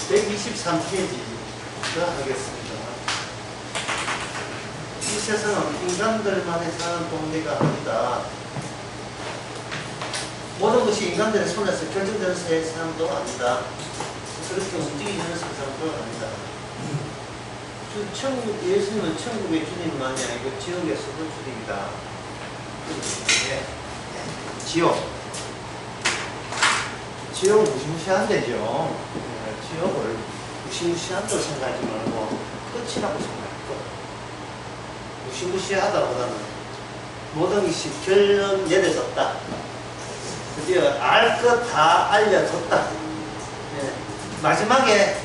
123페이지가 하겠습니다. 이 세상은 인간들만이 사는 동네가 아니다. 모든 것이 인간들의 손에서 결정되는 세상도 아니다. 그렇게 움직이는 세상도 아니다. 예수님은 천국의 주님만이 아니고 지옥에서도 주님이다. 지옥은 무시무시한 데죠. 지옥을 무시무시한다고 생각하지 말고 끝이라고 생각하고, 무시무시하다보다는 모든 것이 결론 내려졌다. 드디어 알 것 다 알려졌다. 마지막에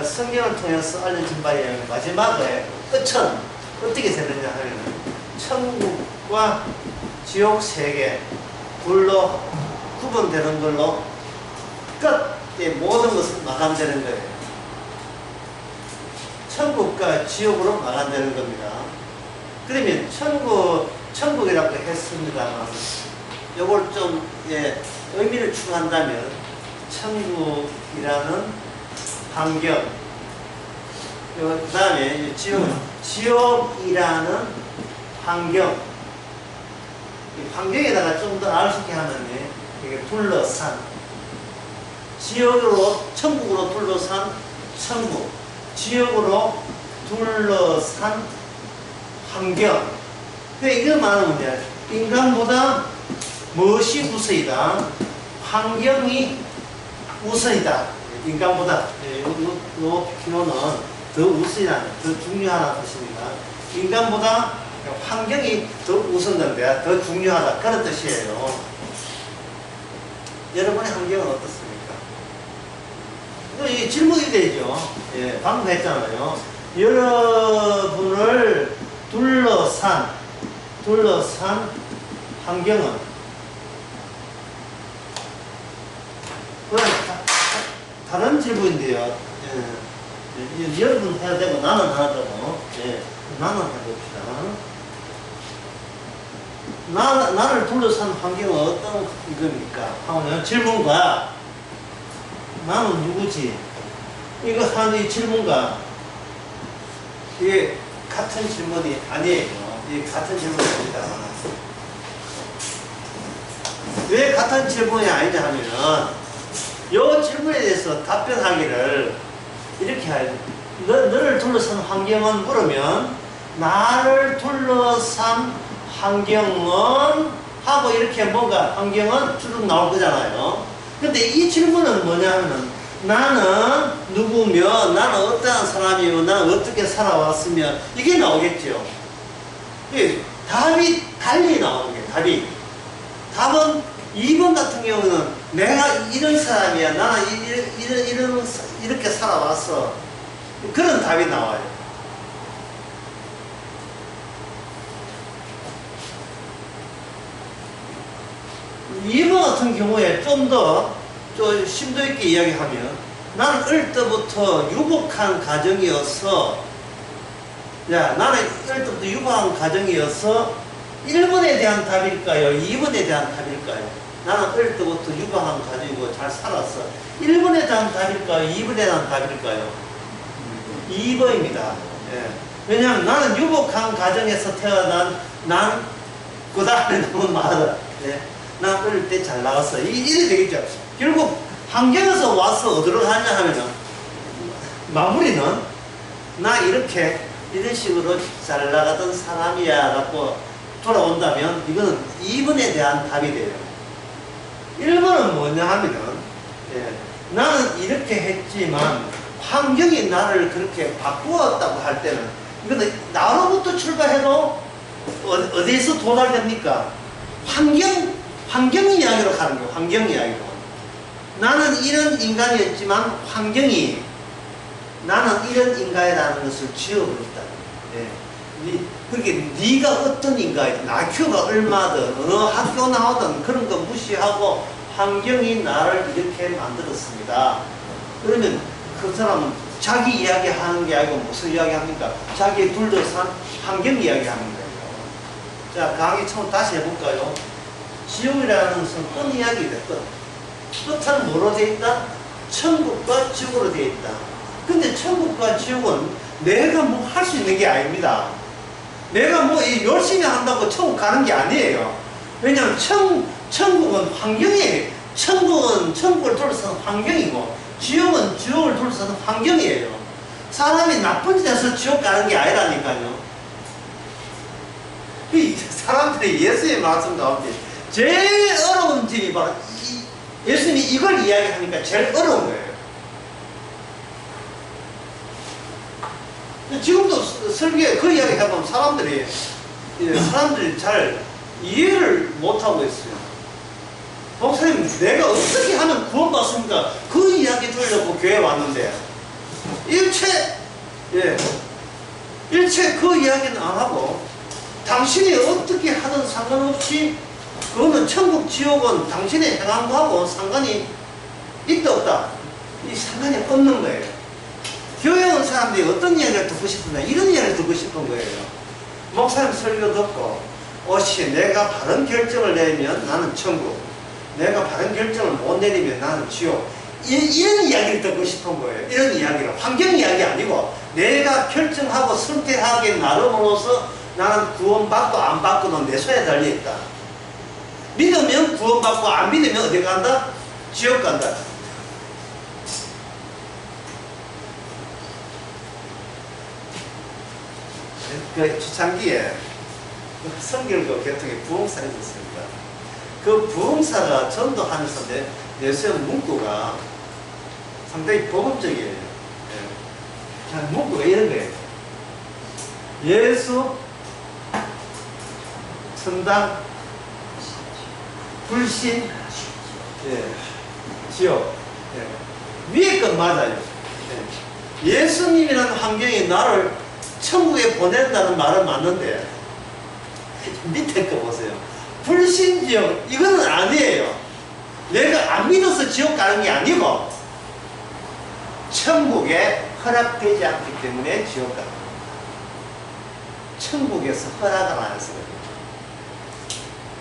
성경을 통해서 알려진 바에 의하면 마지막에 끝은 어떻게 되느냐 하면 천국과 지옥 세계 둘로 구분되는 걸로 끝에 모든 것은 마감되는 거예요. 천국과 지옥으로 마감되는 겁니다. 그러면 천국이라고 했습니다만 이걸 좀 의미를 추가한다면 천국이라는 환경, 그 다음에 지옥이라는 환경, 이 환경에다가 좀 더 알수있게 하면 이게 둘러싼, 천국으로 둘러싼 천국, 지옥으로 둘러싼 환경. 이거 말하면 인간보다 무엇이 우선이다? 환경이 우선이다. 인간보다. 이 표현은 더 우선이다, 더 중요하다는 뜻입니다. 인간보다 환경이 더 우선된다, 더 중요하다, 그런 뜻이에요. 여러분의 환경은 어떻습니까? 이 질문이 되죠. 방금 했잖아요. 여러분을 둘러싼 환경은 다른 질문인데요. 여러분 해야 되고 나는 하자고. 나는 해봅시다. 나를 둘러싼 환경은 어떤 이겁니까? 하면 질문과 나는 누구지? 이거 하는 이 질문과 이게 같은 질문이 아니에요. 이게 같은 질문입니다. 왜 같은 질문이 아니냐 하면 이 질문에 대해서 답변하기를 이렇게 해야죠. 너를 둘러싼 환경은 물으면 나를 둘러싼 환경은 하고 이렇게 뭔가 환경은 쭉 나올 거잖아요. 근데 이 질문은 뭐냐면 나는 누구며 나는 어떠한 사람이며 나는 어떻게 살아왔으며 이게 나오겠죠. 답이 달리 나오는 거예요. 답은 2번 같은 경우는 내가 이런 사람이야, 나는 이렇게 살아왔어, 그런 답이 나와요. 2번 같은 경우에 좀 더 심도 있게 이야기하면 나는 어릴 때부터 유복한 가정이어서, 나는 어릴 때부터 유복한 가정이어서 1번에 대한 답일까요? 2번에 대한 답일까요? 나는 어릴 때부터 유복한 가정이고 잘 살았어. 1번에 대한 답일까요? 2번에 대한 답일까요? 2번입니다. 왜냐하면 나는 유복한 가정에서 태어난 그 다음에 너무 많아. 난 어릴 때 잘 나갔어. 이래 되겠죠. 결국 환경에서 와서 어디로 가냐 하면은 마무리는 나 이런 식으로 잘 나가던 사람이야 라고 돌아온다면 이거는 2번에 대한 답이 돼요. 1번은 뭐냐 하면은 나는 이렇게 했지만 환경이 나를 그렇게 바꾸었다고 할 때는 이거는 나로부터 출발해도 어디에서 도달됩니까? 환경 이야기로 가는 거예요. 환경 이야기로. 나는 이런 인간이었지만 환경이 나는 이런 인간이라는 것을 지어버렸다. 그렇게 네가 어떤 인간이든 IQ가 얼마든 어느 학교 나오든 그런 거 무시하고 환경이 나를 이렇게 만들었습니다. 그러면 그 사람은 자기 이야기하는 게 아니고 무슨 이야기합니까? 자기에 둘러싼 환경 이야기하는 거예요. 자, 강의 처음 다시 해볼까요? 지옥이라는 것은 끝 이야기다. 끝은 뭐로 되어 있다? 천국과 지옥으로 되어 있다. 근데 천국과 지옥은 내가 뭐 할 수 있는 게 아닙니다. 내가 뭐 열심히 한다고 천국 가는 게 아니에요. 왜냐하면 천국은 환경이에요. 천국은 천국을 둘러싸는 환경이고, 지옥은 지옥을 둘러싸는 환경이에요. 사람이 나쁜 짓 해서 지옥 가는 게 아니라니까요. 사람들이 예수의 말씀 가운데 제일 어려운 점이 바로 예수님이 이걸 이야기하니까 제일 어려운 거예요. 지금도 설교에 그 이야기 해보면 사람들이 잘 이해를 못하고 있어요. 목사님, 내가 어떻게 하면 구원받습니까? 그 이야기 들으려고 교회 왔는데 일체 그 이야기는 안 하고, 당신이 어떻게 하든 상관없이 그거는 천국 지옥은 당신의 행한 거하고 상관이 있다 없다, 이 상관이 없는 거예요. 교회 온 사람들이 어떤 이야기를 듣고 싶은가, 이런 이야기를 듣고 싶은 거예요. 목사님 설교 듣고 오시, 내가 바른 결정을 내리면 나는 천국, 내가 바른 결정을 못 내리면 나는 지옥, 이런 이야기를 듣고 싶은 거예요. 이런 이야기를, 환경 이야기 아니고 내가 결정하고 선택하기 나름으로서 나는 구원받고 안 받고는 내 손에 달려있다. 믿으면 구원받고 안 믿으면 어디 간다? 지옥 간다. 그 초창기에 성결교 교통에 부흥사가 있었습니다. 그 부흥사가 전도하면서 내세운 문구가 상당히 복음적이에요. 네. 문구가 이런 거예요. 예수, 천당, 불신, 지옥. 위에 건 맞아요. 예수님이라는 환경이 나를 천국에 보낸다는 말은 맞는데 밑에 거 보세요. 불신 지옥, 이거는 아니에요. 내가 안 믿어서 지옥 가는 게 아니고 천국에 허락되지 않기 때문에 지옥 가는 거예요. 천국에서 허락을 안 해서 그래요.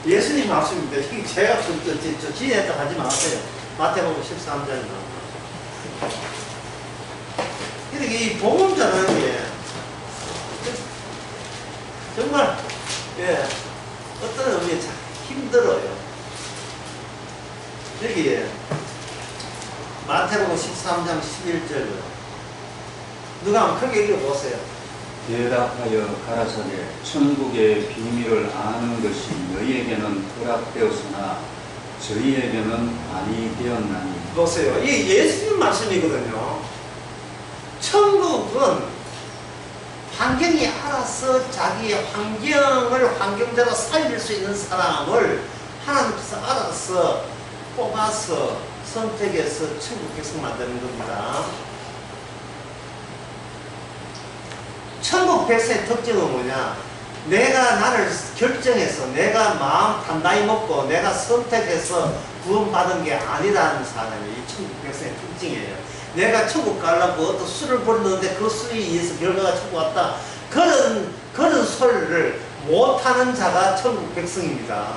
예수님 말씀입니다. 이게 제가 지혜했다 하지 마세요. 마태복음 13장에 나옵니다. 이렇게 이 복음 전하는 게 정말 어떤 의미에 참 힘들어요. 여기에 마태복음 13장 11절 누가 한번 크게 읽어보세요. 대답하여 가라사대 천국의 비밀을 아는 것이 너희에게는 허락되었으나 저희에게는 아니 되었나니. 보세요. 이게 예수님 말씀이거든요. 천국은 환경이 알아서 자기의 환경자로 살릴 수 있는 사람을 하나님께서 알아서 뽑아서 선택해서 천국 백성 만드는 겁니다. 천국 백성의 특징은 뭐냐? 내가 나를 결정해서 내가 마음 단단히 먹고 내가 선택해서 구원받은 게 아니라는 사람이 이 천국 백성의 특징이에요. 내가 천국 가려고 어떤 수를 벌였는데 그 수에 의해서 결과가 천국 왔다. 그런 소리를 못하는 자가 천국 백성입니다.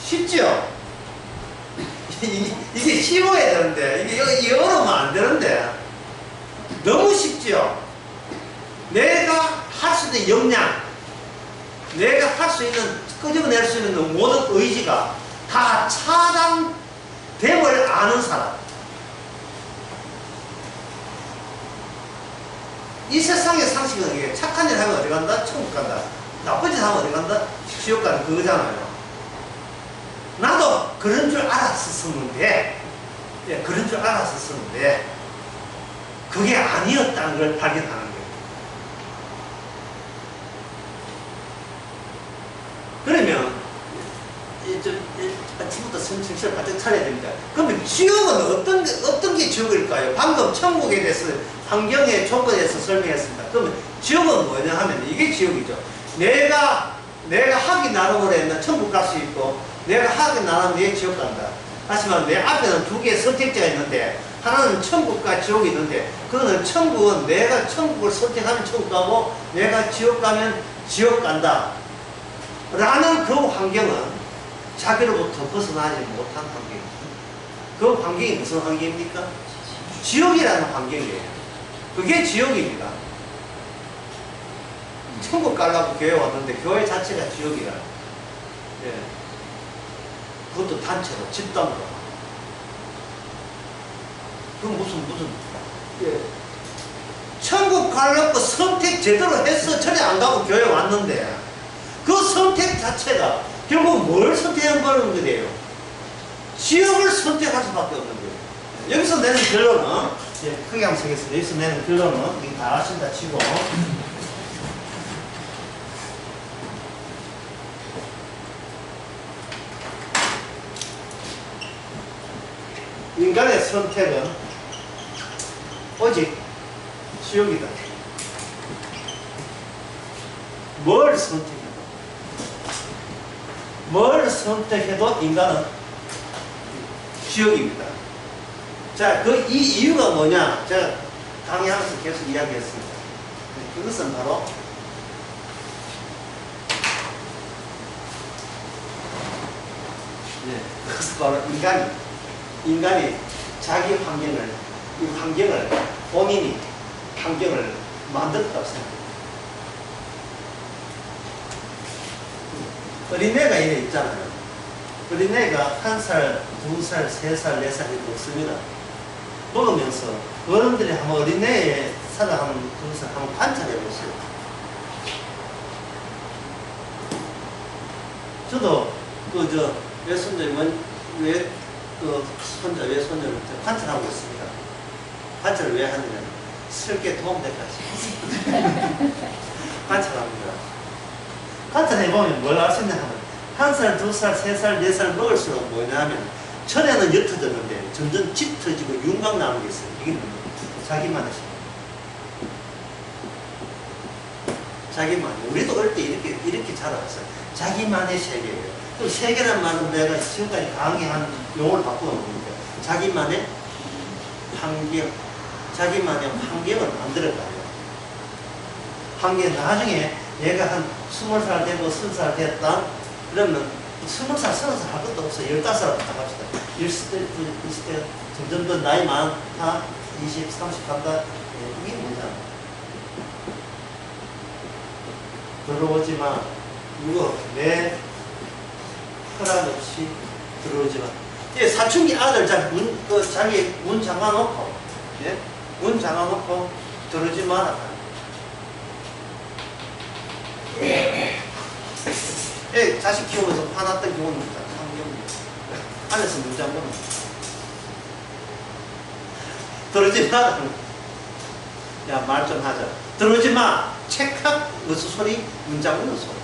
쉽죠? 이게 쉬워야 되는데, 이게 어려우면 안 되는데, 너무 쉽죠? 내가 할 수 있는 역량, 내가 할 수 있는, 끄집어낼 수 있는 모든 의지가 다 차단됨을 아는 사람. 이 세상의 상식은 이게 착한 일 하면 어디 간다? 천국 간다. 나쁜 짓 하면 어디 간다? 지옥 간다. 그거잖아요. 나도 그런 줄 알았었는데, 그런 줄 알았었는데, 그게 아니었다는 걸 발견하는 거예요. 그러면, 아침부터 정신을 바짝 차려야 됩니다. 그러면 지옥은 어떤 게 지옥일까요? 방금 천국에 대해서, 환경의 조건에 대해서 설명했습니다. 그러면 지옥은 뭐냐 하면 이게 지옥이죠. 내가 하기 나름으로 했는 천국 갈 수 있고, 내가 하기 나름으로 지옥 간다. 하지만 내 앞에는 두 개의 선택자가 있는데, 하나는 천국과 지옥이 있는데, 그거는 천국은 내가 천국을 선택하면 천국 가고, 내가 지옥 가면 지옥 간다. 라는 그 환경은 자기로부터 벗어나지 못한 환경입니다. 그 환경이 무슨 환경입니까? 지옥이라는 환경이에요. 그게 지옥입니다. 천국 가려고 교회 왔는데 교회 자체가 지옥이라. 예. 그것도 단체로, 집단으로. 그건 무슨, 예. 천국 가려고 선택 제대로 해서 절에 안 가고 교회 왔는데, 그 선택 자체가 결국 뭘 선택한 거예요? 지옥을 선택할 수밖에 없는 거예요. 여기서 내는 결론은, 예, 크게 한번 쓰겠습니다. 여기서 내는 결론은, 이거 다 아신다 치고, 인간의 선택은 오직 지옥이다. 뭘 선택해도 인간은 지옥입니다. 자, 이 이유가 뭐냐? 제가 강의하면서 계속 이야기했습니다. 그것은 바로 그것은 바로 인간이 자기 환경을, 이 환경을, 본인이 환경을 만들었다고 생각합니다. 어린애가 이래 있잖아요. 어린애가 1살, 2살, 3살, 4살 이렇게 먹습니다. 먹으면서 어른들이 한번 어린애의 살아가는 것을 한번 관찰해 보세요. 저도 손자, 외손녀를 관찰하고 있습니다. 관찰을 왜 하느냐? 설계 도움될까지. 관찰합니다. 관찰해보면 뭘 알 수 있냐 하면, 1살, 2살, 3살, 4살 먹을수록 뭐냐 하면, 전에는 옅어졌는데 점점 짙어지고 윤곽 나는 게 있어요. 이게 뭡니까? 자기만의 세계. 자기만의. 우리도 어릴 때 이렇게 자라왔어요. 자기만의 세계예요. 그 세계란 말은 내가 지금까지 강하게 한 용어를 바꾸어 놓으니까 자기만의 환경, 자기만의 환경을 만들어가요. 환경, 나중에 얘가 한 20살 되고 30살 됐다? 그러면 20살, 30살 할 것도 없어요. 15살 부터 갑시다. 20대, 점점 더 나이 많다, 20, 30 간다. 이게 뭐냐? 들어오지 마. 이거 내 허락 없이 들어오지 마. 예, 사춘기 아들 자기 문 잠가놓고, 예? 문 잠가놓고 들어오지 마라. 예, 자식 키우면서 화났던 경우는 상경입니다. 안에서 문 잠그는. 들어오지 마라. 야, 말 좀 하자. 들어오지 마. 책학 무슨 소리? 문 잠그는 소리.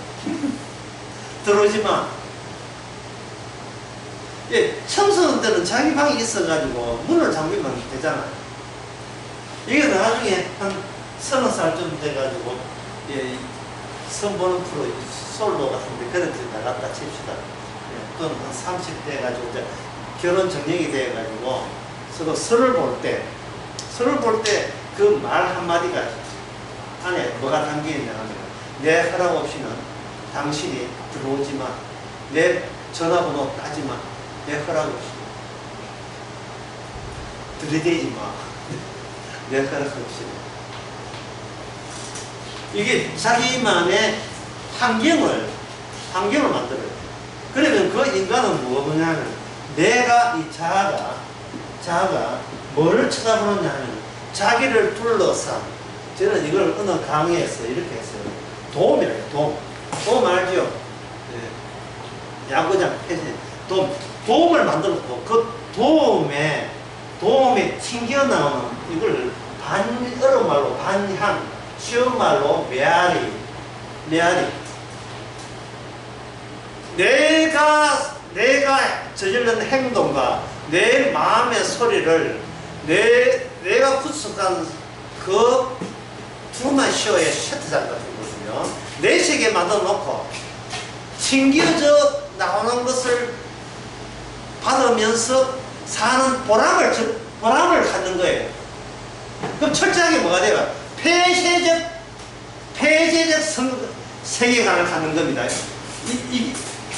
들어오지 마. 예, 청소년들은 자기 방이 있어가지고 문을 잠기면 되잖아요. 이게 나중에 한 30살쯤 돼가지고, 예, 선보는 프로, 솔로 같은데 그런 데 나갔다 칩시다. 예, 또는 한 30 돼가지고, 이제 결혼 정령이 돼가지고, 서로 볼 때 그 말 한마디가 안에 뭐가 담겨있냐 하면, 내 허락 없이는 당신이 들어오지 마. 내 전화번호 따지 마. 내 허락 없이 들이대지 마. 내 허락 없이. 이게 자기만의 환경을 만들어요. 그러면 그 인간은 뭐냐면, 내가 이 자아가 뭐를 쳐다보느냐 하면, 자기를 둘러싼, 저는 이걸 어느 강의에서 이렇게 했어요. 도움이래요. 도움 알죠? 네. 야구장 폐쇄. 도움을 만들었고, 그 도움에 튕겨나오는 이걸 어른말로 반향, 쉬운 말로 메아리. 내가 저지른 행동과 내 마음의 소리를 내가 구축한 그 트루먼 쇼의 셔터장 같은 거거든요. 내 세계에 만들어 놓고 튕겨져 나오는 것을 받으면서 사는 보람을 갖는 거예요. 그럼 철저하게 뭐가 돼요? 폐쇄적 세계관을 갖는 겁니다.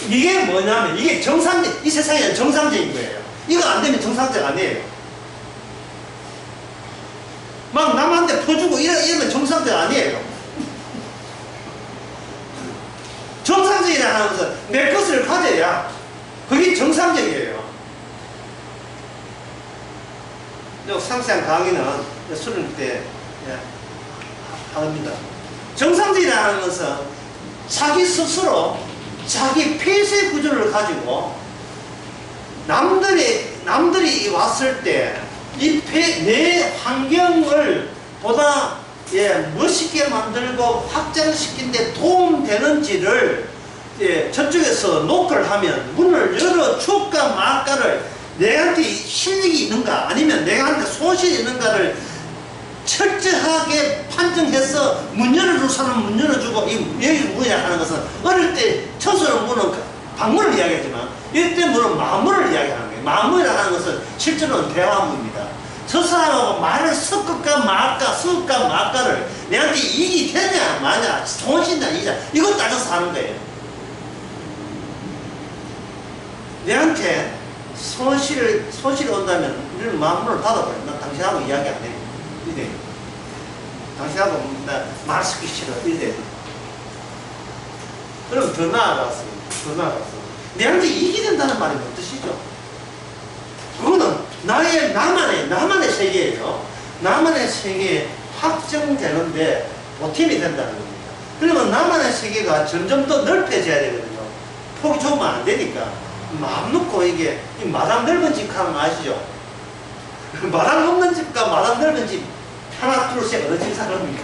이게 뭐냐면, 이게 이 세상에 정상적인 거예요. 이거 안 되면 정상 정상적 아니에요. 막 남한테 퍼주고 이러면 정상적 아니에요. 정상적이라 하는 것은 내 것을 가져야 그게 정상적이에요. 상세한 강의는 수능 때 합니다. 정상적이라는 것은 자기 스스로 자기 폐쇄 구조를 가지고 남들이 왔을 때 내 환경을 보다 멋있게 만들고 확장시킨 데 도움되는지를 저쪽에서 노크를 하면 문을 열어 줄까 말까를 내한테 실력이 있는가 아니면 내한테 소실이 있는가를 철저하게 판정해서 문 열어줄 사람은 문 열어주고 여기 문이라 하는 것은 어릴 때 첫수는 문은 방문을 이야기하지만 이때 문은 마문을 이야기하는 거예요. 마문이라 하는 것은 실제로는 대화문입니다. 저 사람하고 말을 섞을까 말까를 내한테 이익이 되냐 마냐 손실이냐 이자 이것 따져서 하는 거예요. 내한테 손실이 온다면 우리는 마음문을 닫아버려요. 나 당신하고 이야기 안 해요. 이래. 당신하고 나 말 섞기 싫어. 이래. 그럼 더 나아가서 내한테 이익이 된다는 말이 뭔 뜻이죠? 그거는 나만의 세계예요. 나만의 세계에 확정되는데 보탬이 된다는 겁니다. 그러면 나만의 세계가 점점 더 넓혀져야 되거든요. 폭이 좁으면 안 되니까. 마음 놓고 이게 마당 넓은 집 하는 거 아시죠? 마당 없는 집과 마당 넓은 집 하나 둘 셋 어느 집 사람입니까?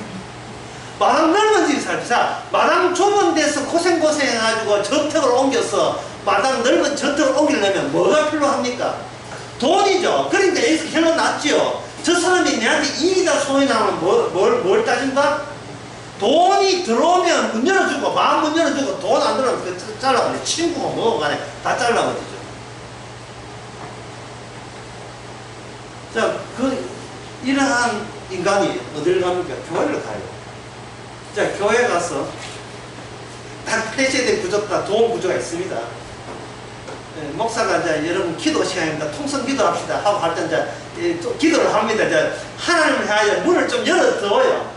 마당 넓은 집 살자. 마당 좁은 데서 고생해가지고 저택을 옮겨서 마당 넓은 저택을 옮기려면 뭐가 필요합니까? 돈이죠. 그러니까 여기서 결론 났죠. 저 사람이 내한테 이익이다 손해다 하면 뭘 따진다? 돈이 들어오면 문 열어주고 마음 문 열어주고 돈 안 들어오면 잘라버려. 친구가 뭐고 간에 다 잘라버리죠. 자, 이러한 인간이 어딜 갑니까? 교회를 가요. 자, 교회 가서 다 폐쇄된 구조가 좋은 구조가 있습니다. 목사가 이제 여러분 기도 시간입니다. 통성 기도합시다 하고 할 때 이제 기도를 합니다. 이제 하나님을 향하여 문을 좀 열어줘요.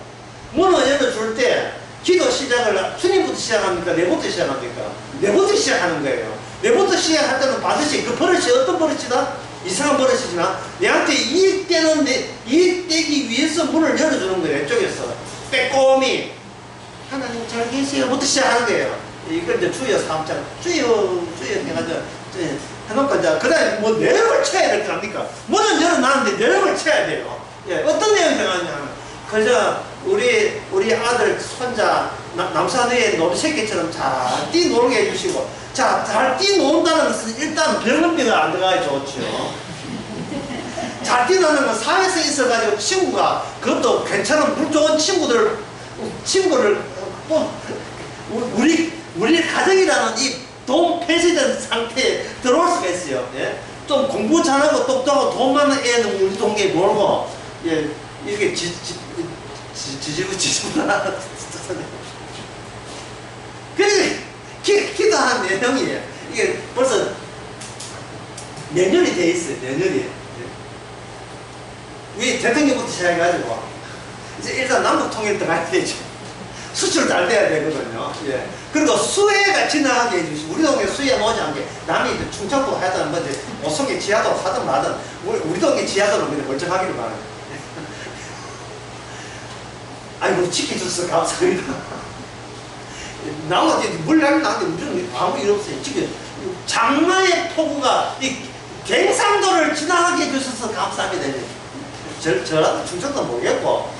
문을 열어줄 때 기도 시작을 주님부터 시작합니까? 내부터 시작합니까? 내부터 시작하는 거예요. 내부터 시작할 때는 반드시 그 버릇이 어떤 버릇이다? 이상한 버릇이지만 내한테 이익되기 위해서 문을 열어주는 거예요. 왼쪽에서 빼꼼히 하나님 잘 계세요부터 시작하는 거예요. 이걸 이제 주여 3장 주여 해가지고 해놓고 이제 그 다음에 뭐 내용을 쳐야 될 거 아닙니까? 문은 열어놨는데 내용을 쳐야 돼요. 예, 어떤 내용이 들어가냐면 그저 우리 아들 손자 남산에 놀이새끼처럼 잘 뛰놀게 해주시고 잘 뛰논다는 것은 일단 병원비가 안 들어가야 좋죠. 잘 뛰노는 건 사회에서 있어가지고 친구가 그것도 괜찮은 물 좋은 친구를 우리 가정이라는 이 돈 폐쇄된 상태에 들어올 수가 있어요. 예? 좀 공부 잘하고 똑똑하고 돈 많은 애는 우리 동네에 몰고 예, 이렇게 지지부나 그래 기도하는 내용이에요. 이게 벌써 내년이 돼 있어요. 내년이 우리 대통령부터 시작해가지고 이제 일단 남북 통일 들어가야 되죠. 수출 잘 돼야 되거든요. 예. 그리고 수해가 지나가게 해주시고 우리 동네 수해 오지 않게 남이 충청도 하든 뭐 오송에 지하도 하든 마든 우리 동네 지하도로 그냥 멀쩡하기를 바라요. 아이고 지켜줘서 감사합니다. 나머지 물량이 나는데 우리는 아무 일 없어요. 지금 장마의 폭우가 이 갱상도를 지나가게 해주셔서 감사합니다. 저라도 충청도 모르겠고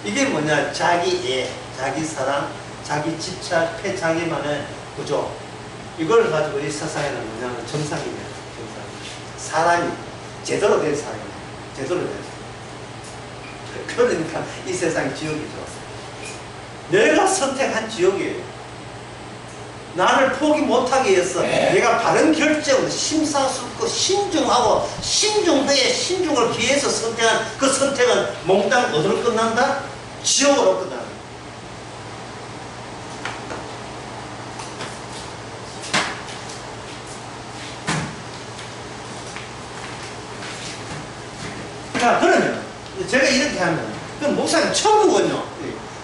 이게 뭐냐 자기 애, 자기 사랑, 자기 집착, 자기만의 구조 이걸 가지고 이 세상에는 뭐냐면 정상이냐 사람이 제대로 된 사람이냐 제대로 된 사람 그러니까 이 세상이 지옥이죠. 내가 선택한 지옥이에요. 나를 포기 못하게 해서 내가 바른 결정을 심사숙고 신중하고 신중후에 신중을 기해서 선택한 그 선택은 몽땅 어디로 끝난다? 지옥으로 끝난다. 자, 그러면 제가 이렇게 하면 그럼 목사님 천국은요?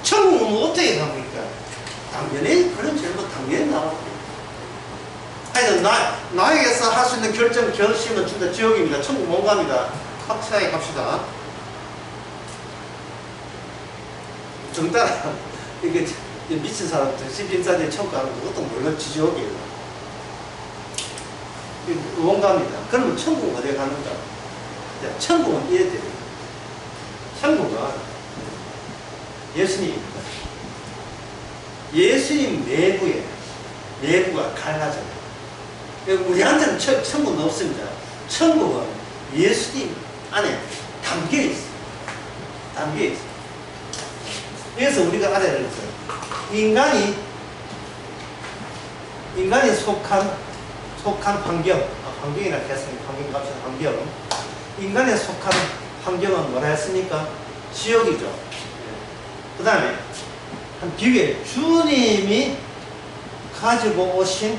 천국은 어떻게 갑니까? 당연히 그런 질문 당연히 나오고. 하여튼 나에게서 할 수 있는 결심은 진짜 지옥입니다. 천국 못 갑니다. 확실하게 갑시다. 정답 이게 미친 사람 정신병자들이 천국 가는 거 그것도 물론 지옥이에요. 못 갑니다. 그러면 천국은 어디에 가는가? 자, 천국은 이래 돼요. 천국은 예수님입니다. 예수님 내부가 갈라져요. 우리한테는 천국은 없습니다. 천국은 예수님 안에 담겨 있어요. 담겨 있어요. 그래서 우리가 알아야 될 거예요. 인간이 속한 환경, 환경이라 했으니까 환경 값은 환경. 인간에 속한 환경은 뭐라 했습니까? 지옥이죠. 그 다음에 한 비교해. 주님이 가지고 오신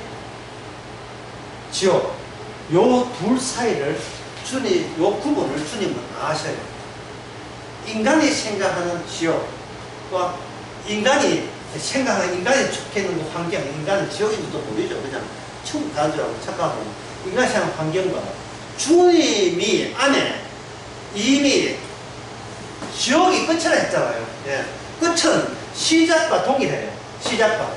지옥, 요 둘 사이를 요 구분을 주님은 아셔야 돼요. 인간이 생각하는 지옥과 인간이 생각하는 인간이 속해 있는 그 환경, 인간은 지옥인지도 모르죠. 그냥 천국 가는 줄 알고 착각하고 인간이 생각하는 환경과 주님이 안에 이미 지옥이 끝이라 했잖아요. 예. 끝은 시작과 동일해요. 시작과.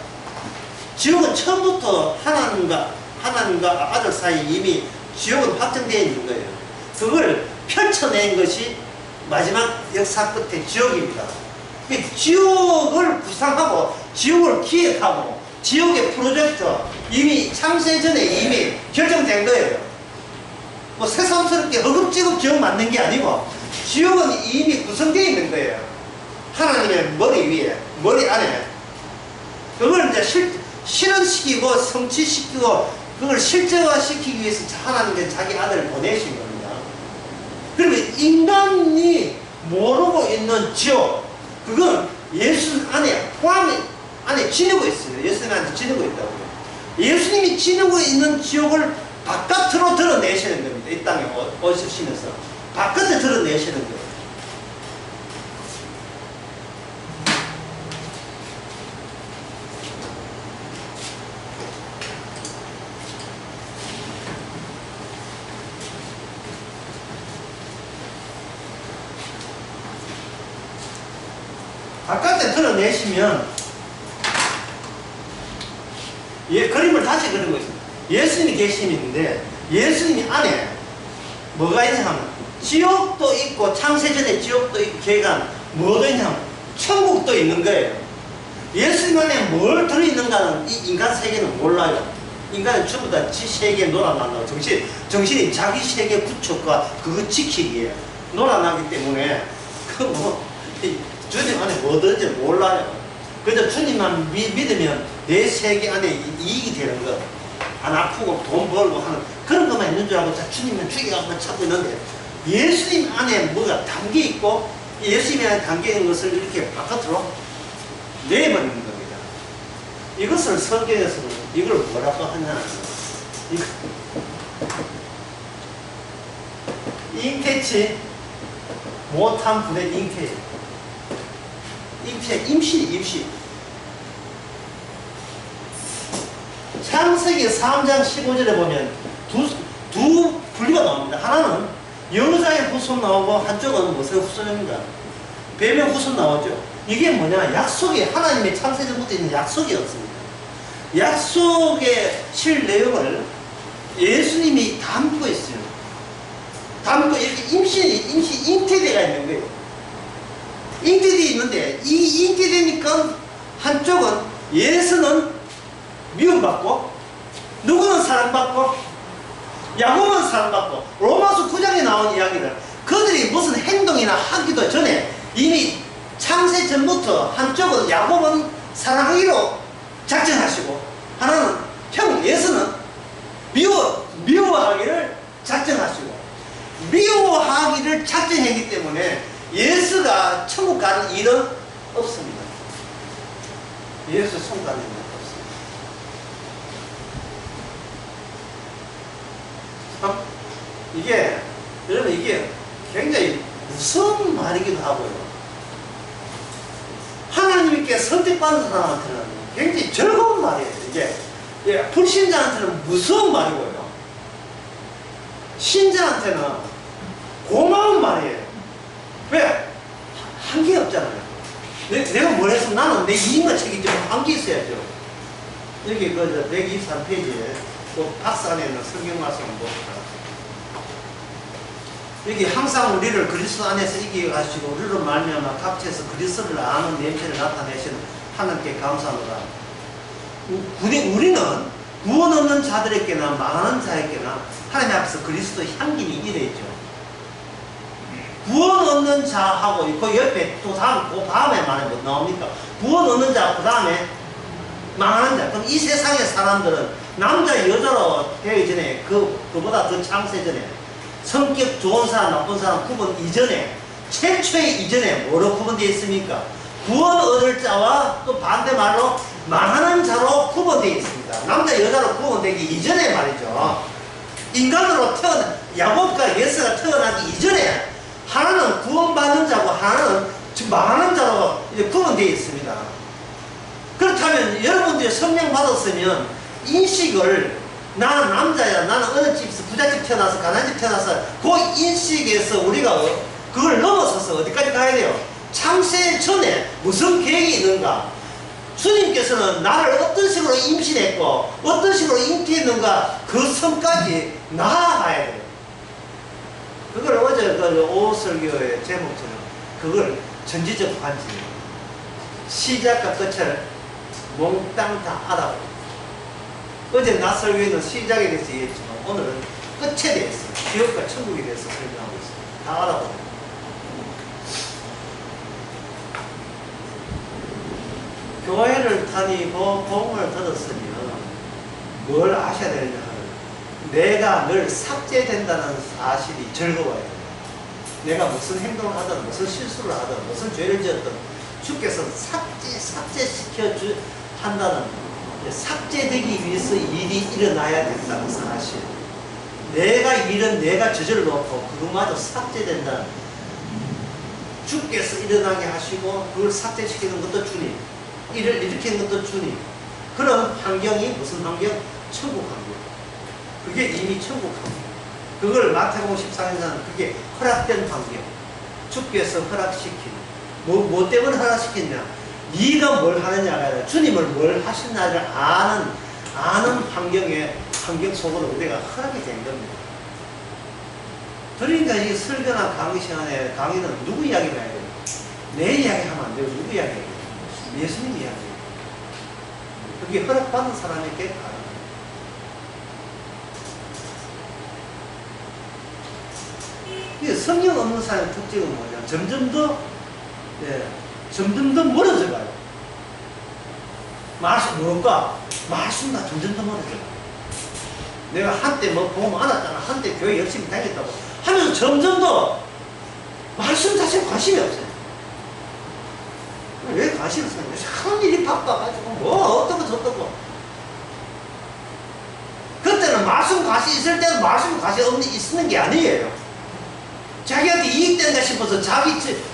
지옥은 처음부터 하나님과 아들 사이 이미 지옥은 확정되어 있는 거예요. 그걸 펼쳐낸 것이 마지막 역사 끝에 지옥입니다. 지옥을 구상하고 지옥을 기획하고 지옥의 프로젝트 이미 창세 전에 이미 결정된 거예요. 뭐 새삼스럽게 허겁지겁 지옥 만든 게 아니고 지옥은 이미 구성되어 있는 거예요. 하나님의 머리 위에, 머리 안에. 그걸 이제 실현시키고 성취시키고 그걸 실제화시키기 위해서 하나님께 자기 아들을 보내신 겁니다. 그러면 인간이 모르고 있는 지옥, 그건 예수 안에 안에 지니고 있어요. 예수님한테 지니고 있다고요. 예수님이 지니고 있는 지옥을 바깥으로 드러내시는 겁니다. 이 땅에 오시면서 바깥에 드러내시는 거예요. 바깥에 드러내시면 그림을 다시 그리고 있습니다. 예수님이 계시는데 예수님이 안에 뭐가 있냐 하면 지옥도 있고 창세전에 지옥도 있고 계간 뭐도 있냐 하면 천국도 있는 거예요. 예수님 안에 뭘 들어있는가는 이 인간 세계는 몰라요. 인간은 전부 다 지 세계에 놀아난다고 정신이 자기 세계 구축과 그거 지키기에 놀아나기 때문에 주님 안에 뭐든지 몰라요. 그래서 주님만 믿으면 내 세계 안에 이익이 되는 거, 안 아프고 돈 벌고 하는 그런 것만 있는 줄 알고 주님은 죽여가고 찾고 있는데 예수님 안에 뭐가 담겨 있고 예수님 안에 담겨 있는 것을 이렇게 바깥으로 내버리는 겁니다. 이것을 성경에서는 이걸 뭐라고 하냐? 잉태치 못한 분의 잉태. 임시. 창세기 3장 15절에 보면 두 분류가 나옵니다. 하나는 여자의 후손 나오고 한쪽은 무엇의 후손입니다. 뱀의 후손 나오죠. 이게 뭐냐? 약속이 하나님의 창세전부터 있는 약속이었습니다. 약속의 실 내용을 예수님이 담고 있어요. 담고 이렇게 임시 잉태대가 있는 거예요. 잉태되어 있는데 이 잉태되니까 한쪽은 예수는 미움받고 누구는 사랑받고 야곱은 사랑받고 로마서 9장에 나온 이야기를 그들이 무슨 행동이나 하기도 전에 이미 창세 전부터 한쪽은 야곱은 사랑하기로 작정하시고 하나는 예수는 미워하기를 작정하시고 미워하기를 작정했기 때문에 예수가 천국 가는 일은 없습니다. 예수 천국 가는 일은 없습니다. 여러분 이게 굉장히 무서운 말이기도 하고요. 하나님께 선택받는 사람한테는 굉장히 즐거운 말이에요. 이게 불신자한테는 무서운 말이고요. 신자한테는 고마운 말이에요. 왜? 한계 없잖아요. 내가 뭘 했으면 나는 내 이익만 책임지고 한계 있어야죠. 여기 그 123페이지에 그 박스 안에 있는 성경 말씀을 봅시다. 여기 항상 우리를 그리스도 안에서 이기게 하시고 우리로 말미암아 각처에서 그리스도를 아는 냄새를 나타내시는 하나님께 감사합니다. 우리는 구원 없는 자들에게나 망하는 자에게나 하나님 앞에서 그리스도 향기는 이래있죠. 구원 없는 자하고 그 옆에 또 그 다음에 말이 뭐 나옵니까? 구원 없는 자, 그 다음에 망하는 자. 그럼 이 세상의 사람들은 남자 여자로 되기 전에 그보다 더 창세 전에 성격 좋은 사람 나쁜 사람 구분 이전에 최초의 이전에 뭐로 구분되어 있습니까? 구원 얻을 자와 또 반대말로 망하는 자로 구분되어 있습니다. 남자 여자로 구분되기 이전에 말이죠. 인간으로 야곱과 예수가 태어나기 이전에 하나는 구원받는 자고 하나는 망하는 자로 이제 구분되어 있습니다. 그렇다면 여러분들이 성령 받았으면 인식을 나는 남자야, 나는 어느 집에서 부잣집 태어나서 가난집 태어나서 그 인식에서 우리가 그걸 넘어서서 어디까지 가야 돼요? 창세 전에 무슨 계획이 있는가? 주님께서는 나를 어떤 식으로 임신했고 어떤 식으로 잉태했는가, 그 선까지 나아가야 돼요. 그걸 어제 그 오설교의 제목처럼 그걸 전지적 관점, 시작과 끝을 몽땅 다 알아보고, 어제 낮 설교에는 시작에 대해서 얘기했지만 오늘은 끝에 대해서, 지옥과 천국에 대해서 설명하고 있습니다. 다 알아보고. 교회를 다니고 복음을 들었으면 뭘 아셔야 되느냐 하면 내가 늘 삭제된다는 사실이 즐거워야 돼요. 내가 무슨 행동을 하든 무슨 실수를 하든 무슨 죄를 지었든 주께서 삭제시켜 한다는, 삭제되기 위해서 일이 일어나야 된다는 사실, 내가 저질러 놓고 그것마저 삭제된다는, 주께서 일어나게 하시고 그걸 삭제시키는 것도 주님, 일을 일으키는 것도 주님. 그런 환경이 무슨 환경? 천국 환경. 그게 이미 천국 환경. 그걸 마태복음 14장에서는 그게 허락된 환경. 주께서 허락시킨. 뭐 때문에 허락시켰냐? 네가 뭘 하느냐가 아니라 주님을 뭘 하시나를 아는 환경 속으로 우리가 허락이 된 겁니다. 그러니까 이 설교나 강의 시간에 강의는 누구 이야기를 해야 돼요? 내 이야기 하면 안 되고 누구 이야기 해야 돼요? 예수님 이야기. 그게 허락받는 사람에게 가능해요. 성령 없는 사람의 특징은 뭐냐? 점점 더 멀어져 가요. 뭘까? 말씀과 점점 더 멀어져 가요. 내가 한때 뭐 보험 안 왔잖아. 한때 교회 열심히 다녔다고 하면서 점점 더 말씀 자체에 관심이 없어요. 왜 관심을 쓰는 거야? 하는 일이 바빠가지고 뭐 어떻고 저떻고. 그때는 말씀 관심 있을 때는 말씀 관심 있는 게 아니에요. 자기한테 이익된다 싶어서,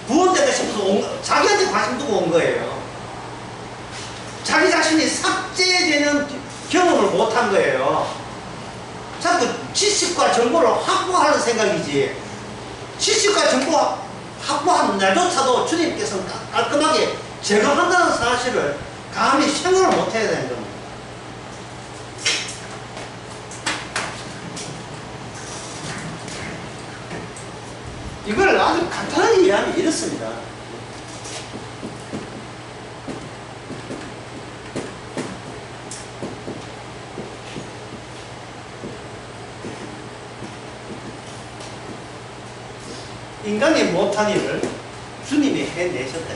구원된다 싶어서 자기한테 관심 두고 온 거예요. 자기 자신이 삭제되는 경험을 못한 거예요. 자꾸 지식과 정보를 확보하는 생각이지, 지식과 정보 확보한 날조차도 주님께서는 깔끔하게 제거한다는 사실을 감히 생각을 못 해야 되는 겁니다. 이걸 아주 간단하게 이해하면 이렇습니다. 인간이 못한 일을 주님이 해내셨다.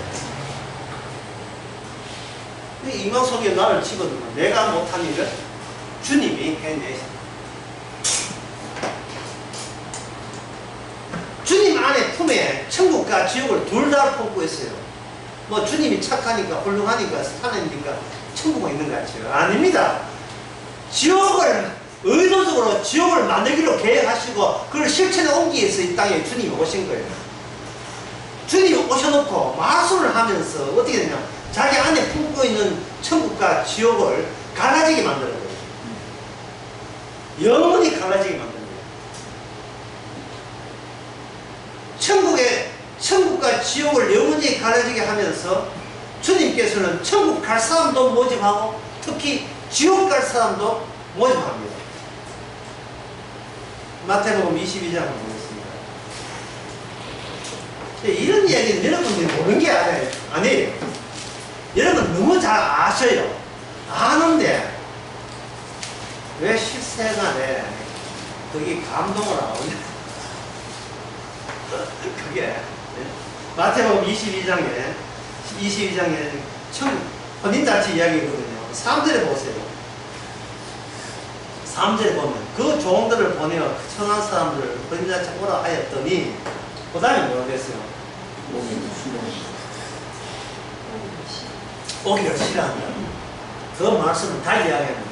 인간 속에 나를 집어넣으면 내가 못한 일을 주님이 해내셨다. 주님 안에 품에 천국과 지옥을 둘 다 품고 있어요. 뭐 주님이 착하니까 훌륭하니까 하나님이니까 천국에 있는 것 같죠? 아닙니다. 의도적으로 지옥을 만들기로 계획하시고 그걸 실천에 옮기기 위해서 이 땅에 주님이 오신 거예요. 오셔놓고 마술을 하면서 어떻게 되냐, 자기 안에 품고 있는 천국과 지옥을 갈라지게 만드는 거예요. 영원히 갈라지게 만드는 거예요. 천국과 지옥을 영원히 갈라지게 하면서 주님께서는 천국 갈 사람도 모집하고 특히 지옥 갈 사람도 모집합니다. 마태복음 22장을 보겠습니다. 이런 이야기는 여러분들이 모르는 게 아니에요. 여러분 너무 잘 아셔요. 아는데 왜 실생활에 그게 감동을 안 오냐? 그게 마태복음 22장에 혼인잔치 이야기거든요. 3절에 보세요. 3절에 보면 그 종들을 보내어 천한 사람들을 혼인잔치 오라 하였더니 그 다음에 뭐라고 했어요? 오기를 싫어한다. 그 말씀을 달리 이야기합니다.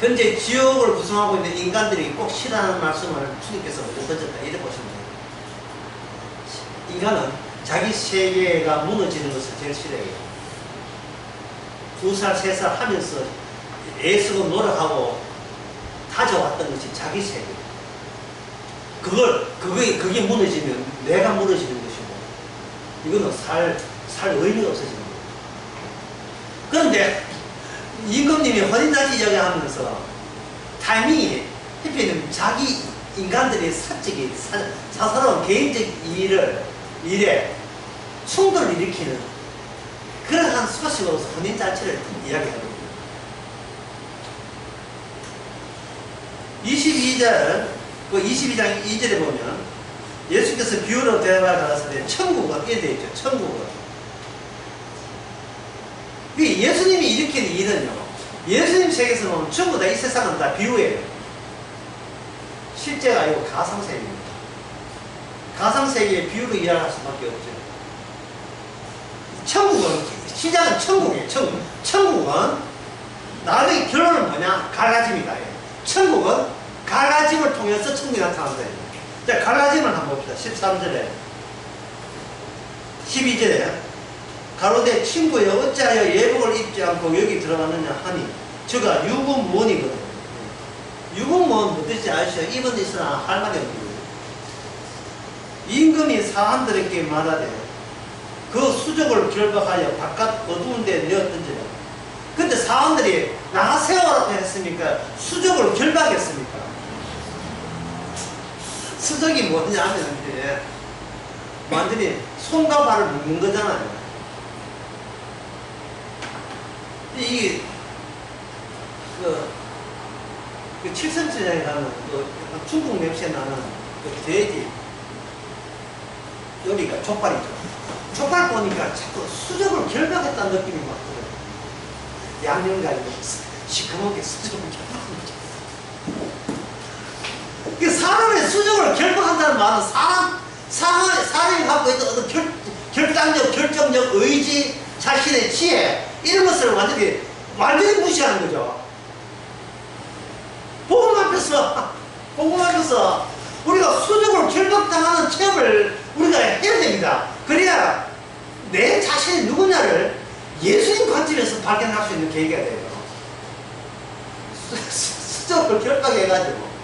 현재 지옥을 구성하고 있는 인간들이 꼭 싫어하는 말씀을 주님께서 먼저 던졌다. 이렇게 보시면 돼요. 인간은 자기 세계가 무너지는 것을 제일 싫어해요. 2살, 3살 하면서 애쓰고 노력하고 다져왔던 것이 자기 세계. 그게 무너지면 내가 무너지는 것이고, 이거는 살 의미가 없어지는 거예요. 그런데, 임금님이 혼인잔치 이야기하면서 타이밍이 해피는 자기 인간들의 사적인, 사사로운 개인적 일에 충돌을 일으키는 그러한 소식으로서 혼인잔치를 이야기하거든요. 22장 2절에 보면 예수께서 비유로 대화를 가라사대 천국은 이렇게 되어 있죠. 천국은. 예수님이 일으킨 일은요, 예수님 세계에서 보면 전부 다 이 세상은 다 비유예요. 실제가 아니고 가상세계입니다. 가상세계의 비유로 이해할 수밖에 없죠. 천국은, 시작은 천국이에요. 천국은 나중에 결론은 뭐냐? 갈라짐이다. 천국은 갈라짐을 통해서 천국이 나타난다. 자, 갈라짐을 한번 봅시다. 13절에 12절에 가로되 친구여 어찌하여 예복을 입지 않고 여기 들어갔느냐 하니 저가 유구무원이거든요. 유구무원 뭐든지 아시죠? 입은 있으나 할 말이 없는 거예요. 임금이 사람들에게 말하되 그 수족을 결박하여 바깥 어두운 데 내어 던지라. 근데 사람들이 나가세요라고 했으니까 수족을 결박했습니까? 수족이 뭐냐 하면 이제 완전히 손과 발을 묶는 거잖아요. 이게 그 칠성전에 가는 중국 냄새 나는 그 돼지 요리가 족발이죠. 족발 보니까 자꾸 수족을 결박했다는 느낌이 막 들어요. 양념가지고 시커멓게 수족을 결박한 거죠. 사람의 수족을 결박한다는 말은 사람이 갖고 있던 어떤 결단력, 결정력, 의지, 자신의 지혜 이런 것을 완전히 무시하는 거죠. 복음 앞에서 우리가 수족을 결박당하는 체험을 우리가 해야 됩니다. 그래야 내 자신이 누구냐를 예수님 관점에서 발견할 수 있는 계기가 돼요. 수족을 결박해가지고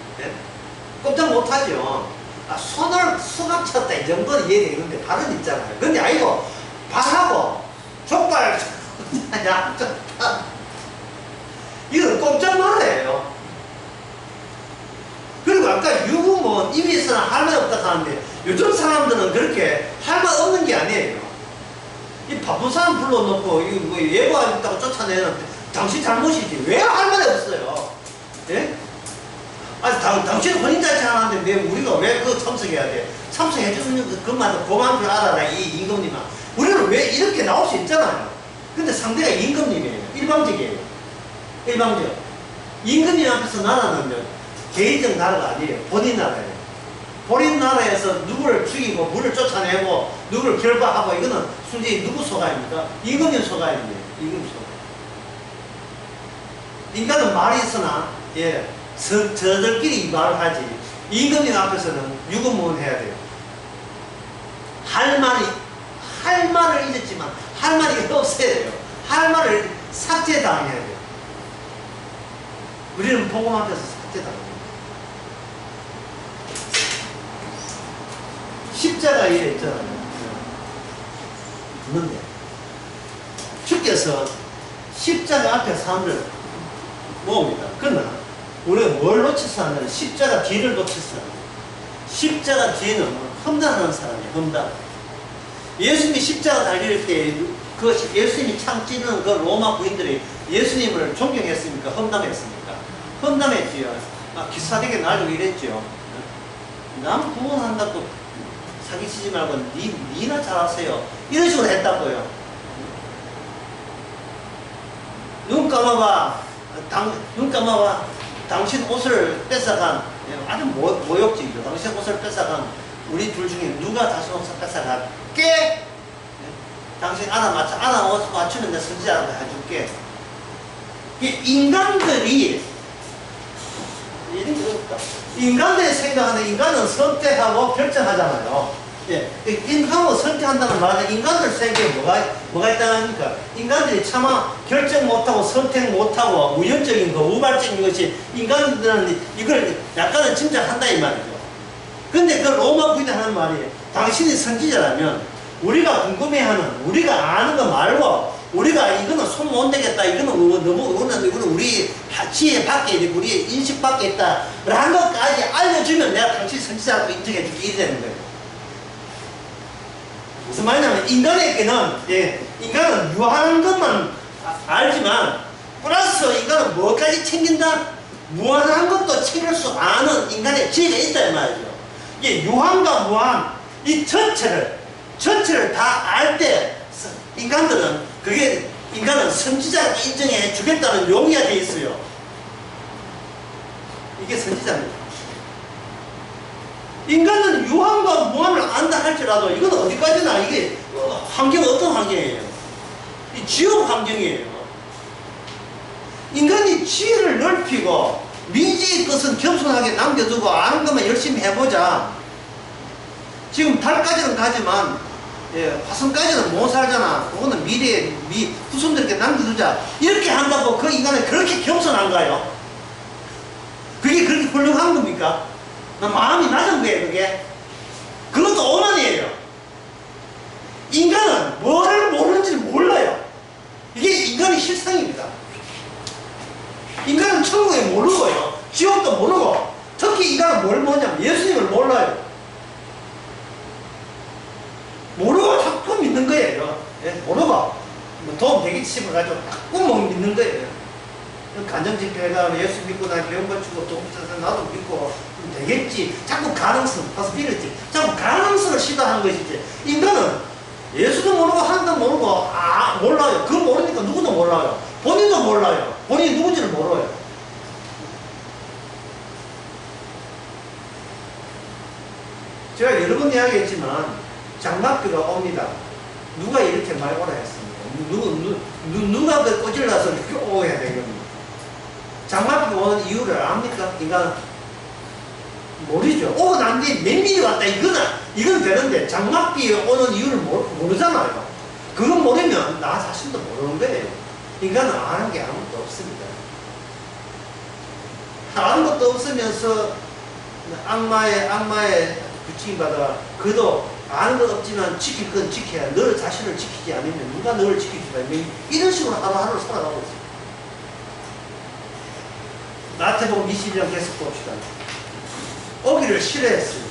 꼼짝 못하죠. 손을 수갑 쳤다 이 정도는 이해되는데 발은 있잖아요. 근데 아니고 발하고 족발 양쪽 다 이건 꼼짝 말아요. 그리고 아까 유구몬 입이 있으나 할 말 없다 하는데 요즘 사람들은 그렇게 할 말 없는 게 아니에요. 이 바쁜 사람 불러놓고 이거 뭐 예고가 있다고 쫓아내는 당신 잘못이지. 왜 할 말이 없어요? 예? 아니 당신 혼인잔치 하는데 왜 우리가 왜 그거 참석해야 돼? 참석해주는 것마다 고마운 줄 알아라 이 임금님아. 우리는 왜 이렇게 나올 수 있잖아요. 근데 상대가 임금님이에요. 일방적이에요. 일방적. 임금님 앞에서 나라는 개인적 나라가 아니에요. 본인 나라예요. 본인 나라에서 누구를 죽이고 물을 쫓아내고 누구를 결박하고 이거는 순전히 누구 소가입니까? 임금님 소가입니다. 임금 소가. 인간은 말이 있으나 저들끼리 말을 하지 임금님 앞에서는 유구무원 해야 돼요. 할 말이 할 말을 잊었지만 할 말이 없어야 돼요. 할 말을 삭제당해야 돼요. 우리는 복음 앞에서 삭제당합니다. 십자가 이래 있잖아요. 있는데 주께서 십자가 앞에 사람들 모읍니다. 그러나 우리가 뭘 놓쳐서 하냐면 십자가 뒤를 놓쳐서 합니다. 십자가 뒤에는 험담하는 사람이에요. 험담. 예수님이 십자가 달릴 때 그 예수님이 창 찌르는 그 로마 부인들이 예수님을 존경했습니까? 험담했습니까? 험담했지요. 기사되게 날리고 이랬죠. 남 구원한다고 사기치지 말고 니나 잘하세요. 이런 식으로 했다고요. 눈 감아봐. 눈 감아봐. 당신 옷을 뺏어간, 아주 모욕적이죠. 당신 옷을 뺏어간 우리 둘 중에 누가 당신 옷을 뺏어갈게? 당신 안아 맞추면 내 선지자라고 해줄게. 인간들이 생각하는 인간은 선택하고 결정하잖아요. 예, 인간하고 선택한다는 말은 인간들 생각에 뭐가 있다니까? 인간들이 차마 결정 못하고 선택 못하고 우연적인 거, 우발적인 것이 인간들은 이걸 약간은 짐작한다 이 말이죠. 근데 그 로마 부인이 하는 말이 당신이 선지자라면 우리가 궁금해하는, 우리가 아는 거 말고 우리가 이거는 손 못 대겠다, 이거는 우리 지혜 밖에 있고 우리 인식 밖에 있다 라는 것까지 알려주면 내가 당신 선지자라고 인정해 주기 이래 되는 거예요. 무슨 말이냐면 인간에게는 인간은 유한한 것만 알지만 플러스 인간은 뭐까지 챙긴다? 무한한 것도 챙길 수 아는 인간의 지혜가 있다 이 말이죠. 이게 유한과 무한 이 전체를 다 알 때 인간은 선지자라고 인정해 주겠다는 용의가 돼 있어요. 이게 선지자입니다. 인간은 유한과 무한을 안다 할지라도 이건 어디까지나 이게 환경은 어떤 환경이에요? 이 지옥 환경이에요. 인간이 지혜를 넓히고 미지의 것은 겸손하게 남겨두고 아는 것만 열심히 해보자. 지금 달까지는 가지만 화성까지는 못 살잖아. 그거는 미래에 후손들에게 남겨두자. 이렇게 한다고 그 인간은 그렇게 겸손한가요? 그게 그렇게 훌륭한 겁니까? 마음이 낮은 거예요, 그게. 그것도 오만이에요. 인간은 뭐를 모르는지 몰라요. 이게 인간의 실상입니다. 인간은 천국에 모르고요. 지옥도 모르고. 특히 인간은 뭘 모르냐면 예수님을 몰라요. 모르고 자꾸 믿는 거예요. 모르고. 뭐 도움 되겠지 싶어가지고 자꾸 믿는 거예요. 간정집회가 예수 믿고 나 병 고치고 돈 붙여서 나도 믿고 되겠지. 자꾸 가능성, possibility. 자꾸 가능성을 시도하는 것이지. 인간은 예수도 모르고 하나도 모르고 몰라요. 그거 모르니까 누구도 몰라요. 본인도 몰라요. 본인이 누군지를 몰라요. 제가 여러 번 이야기했지만 장막비가 옵니다. 누가 이렇게 말 오라 했습니까? 누가 그 꼬질러서 이렇게 오야 되겠습니까? 장막비 오는 이유를 압니까? 인간 모르죠. 오고 난 뒤에 몇 미리 왔다 이건 되는데 장막비 오는 이유를 모르잖아요. 그거 모르면 나 자신도 모르는 거예요. 인간은 아는 게 아무것도 없습니다. 아는 것도 없으면서 악마의 부추김 받아 그도 아는 것 없지만 지킬 건 지켜야 너 자신을 지키지 않으면 누가 너를 지키지 않으면 이런 식으로 하루하루를 살아가고 있어요. 마태복음 21장 계속 봅시다. 오기를 싫어했어요.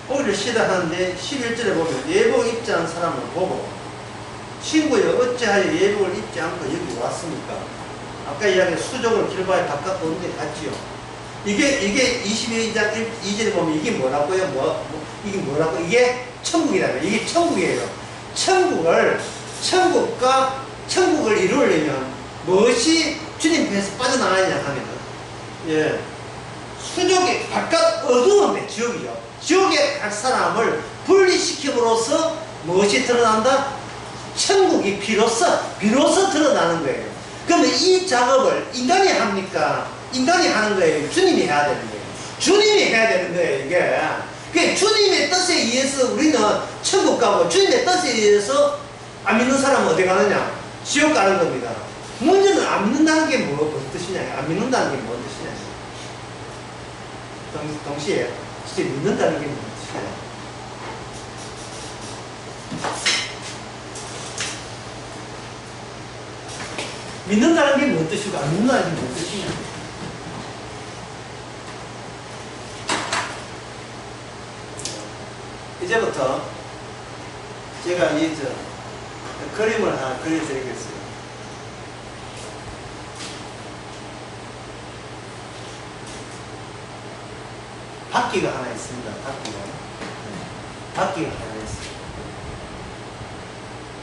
오기를 싫어하는데 11절에 보면 예복 입지 않은 사람을 보고 친구여 어찌하여 예복을 입지 않고 여기 왔습니까? 아까 이야기한 수족을 길바에 바깥 오는 데 갔지요. 이게 22장 2절에 보면 이게 뭐라고요? 이게 뭐라고? 이게 천국이라며. 이게 천국이에요. 천국을 이루려면 무엇이 주님 배에서 빠져나가느냐 하면 수족의 바깥 어두움의 지옥이죠. 지옥에 갈 사람을 분리시킴으로써 무엇이 드러난다? 천국이 비로소 드러나는 거예요. 그러면 이 작업을 인간이 합니까? 인간이 하는 거예요. 주님이 해야 되는 거예요. 주님이 해야 되는 거예요, 이게. 주님의 뜻에 의해서 우리는 천국 가고 주님의 뜻에 의해서 안 믿는 사람은 어디 가느냐? 지옥 가는 겁니다. 문제는 안 믿는다는 게 무슨 뜻이냐? 안 믿는다는 게 무슨 뜻이냐? 동시에 진짜 믿는다는 게 무슨 뜻이냐? 믿는다는 게 무슨 뜻이고 안 믿는다는 게 무슨 뜻이냐? 이제부터 제가 이 그림을 하나 그려드리겠어요. 바퀴가 하나 있습니다. 바퀴가 하나 있어요.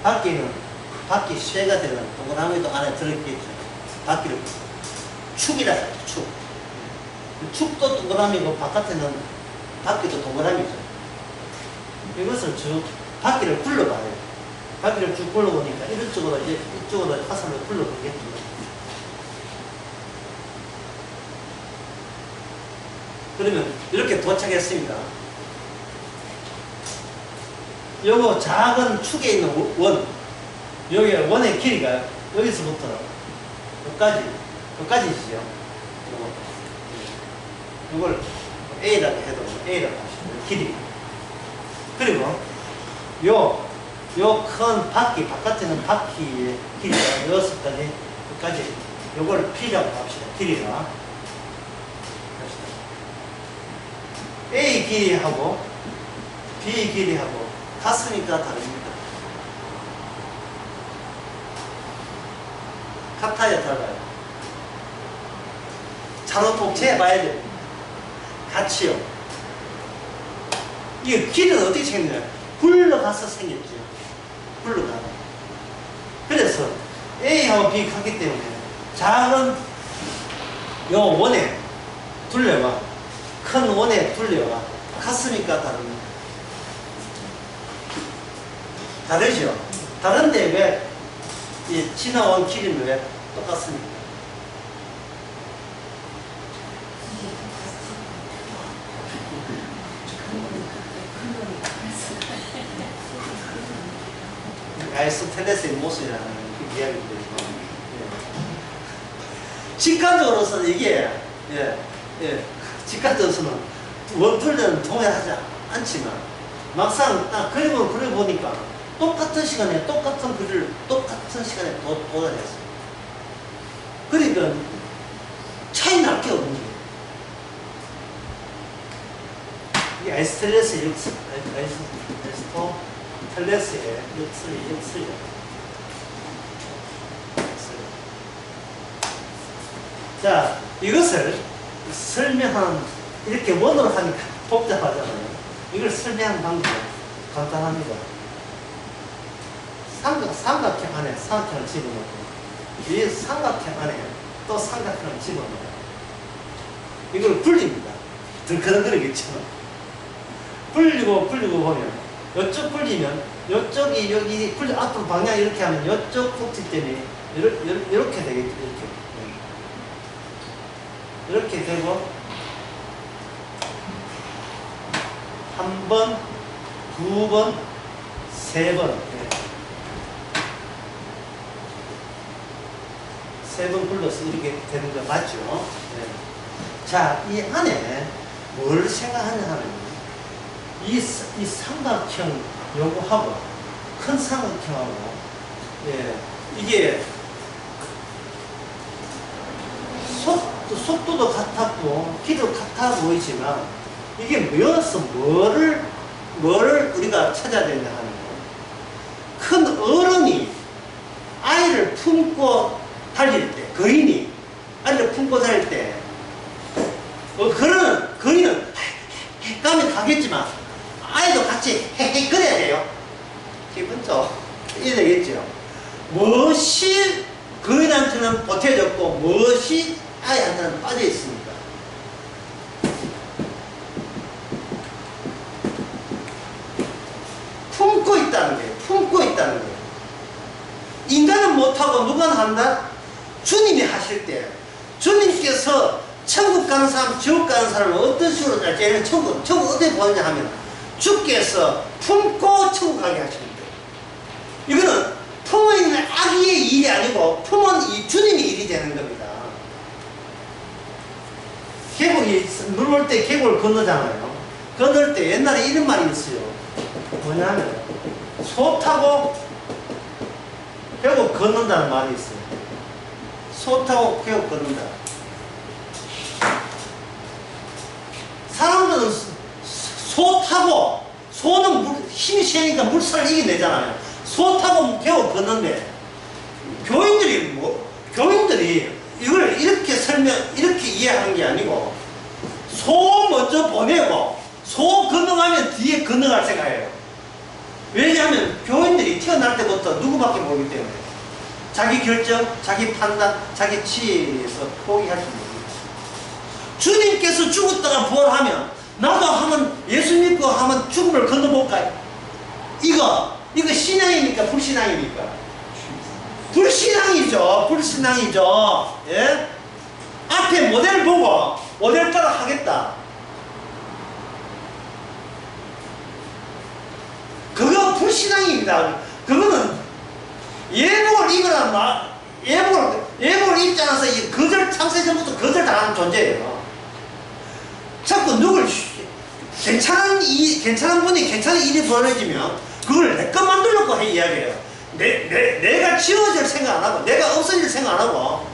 바퀴는 바퀴 쇠가 되는 동그라미도 안에 들어있겠죠. 바퀴를 축이라 해요. 축도 동그라미고 바깥에는 바퀴도 동그라미죠. 이것을 쭉 바퀴를 굴러봐요. 바퀴를 쭉 굴러보니까 이쪽으로 이쪽으로 화살을 굴러보겠죠. 그러면 이렇게 도착했습니다. 요거 작은 축에 있는 원, 여기 원의 길이가 여기서부터 여기까지죠. 이걸 A라고 해도 A라고 하시면 길이. 그리고 요 큰 바퀴, 바깥에는 바퀴의 길이가 여기까지 요걸 P라고 합시다. 길이가. A 길이하고 B 길이하고 같습니까? 다릅니까? 같아요? 달라요? 차로 꼭 재봐야 됩니다. 같이요. 이 길은 어떻게 생겨요? 굴러가서 생겼죠. 굴러가다. 그래서 A하고 B 같기 때문에 작은 요 원의 둘레와 큰 원의 둘레와 같습니까? 다릅니까? 다르죠? 다른데 왜 이 지나온 길이는 왜 똑같습니까? 아리스토텔레스의 모습이라는 그 이야기인데, 직관적으로서는 이게, 직관적으로서는 원툴레는 동의하지 않지만, 막상 딱 그림을 그려보니까 똑같은 시간에 똑같은 글을 똑같은 시간에 도달했어요. 그러니까 차이 날 게 없는 거예요. 이 아리스토텔레스의 역설이요. 자, 이것을 이렇게 원으로 하니까 복잡하잖아요. 이걸 설명하는 방법은 간단합니다. 삼각형 안에 삼각형을 집어넣고, 이 삼각형 안에 또 삼각형을 집어넣어요. 이걸 굴립니다. 그러겠죠. 굴리고 보면, 이쪽 굴리면, 이쪽이 여기 앞으로 방향 이렇게 하면 이쪽 꼭지 때문에 이렇게 되겠죠. 이렇게 되고, 한 번, 두 번, 세 번. 세 번 굴러서 이렇게 되는 거 맞죠? 네. 자, 이 안에 뭘 생각하냐 하면, 이 삼각형 요거하고, 큰 삼각형하고, 이게 속도도 같았고, 길이도 같아 보이지만, 이게 뭐를 우리가 찾아야 되냐 하는 거. 큰 어른이 아이를 품고 달릴 때, 거인이 아이를 품고 달릴 때, 그런 거인은 헷가면 가겠지만, 아이도 같이 헤헤 그래야 돼요. 기분죠? 이래 되겠죠? 무엇이 거인한테는 보태졌고, 무엇이 아이한테는 빠져 있습니까? 품고 있다는 거예요. 품고 있다는 거예요. 인간은 못하고 누가 한다? 주님이 하실 때, 주님께서 천국 가는 사람, 지옥 가는 사람은 어떤 식으로 쟤는 천국 어떻게 보느냐 하면, 주께서 품고 천국 가게 하시는 거예요. 이거는 품어 있는 아기의 일이 아니고 품은 이 주님의 일이 되는 겁니다. 계곡이 물 올 때 계곡을 건너잖아요. 건널 때 옛날에 이런 말이 있어요. 뭐냐면 소 타고 계곡 건넌다는 말이 있어요. 소 타고 계곡 건넌다. 사람들은 소 타고, 소는 힘이 세니까 물살을 이겨내잖아요. 소 타고 계곡 건넌데 교인들이 이걸 이렇게 이해하는 게 아니고 소 먼저 보내고 소 건너가면 뒤에 건너갈 생각이에요. 왜냐하면 교인들이 태어날 때부터 누구밖에 모르기 때문에 자기 결정, 자기 판단, 자기 지혜에서 포기할 수 있는 겁니다. 주님께서 죽었다가 부활하면 나도 한번 예수 믿고 한번 죽음을 건너볼까요? 이거 신앙입니까? 불신앙입니까? 불신앙이죠. 예? 앞에 모델 보고 모델 따라 하겠다. 그거 불신앙입니다. 그거는 예복을 입거나 예복을 입지 않아서 창세전부터 거절 당하는 존재예요. 자꾸 누굴 괜찮은 분이 괜찮은 일이 벌어지면 그걸 내 것 만들려고 해 이야기해요. 내가 지워질 생각 안 하고 내가 없어질 생각 안 하고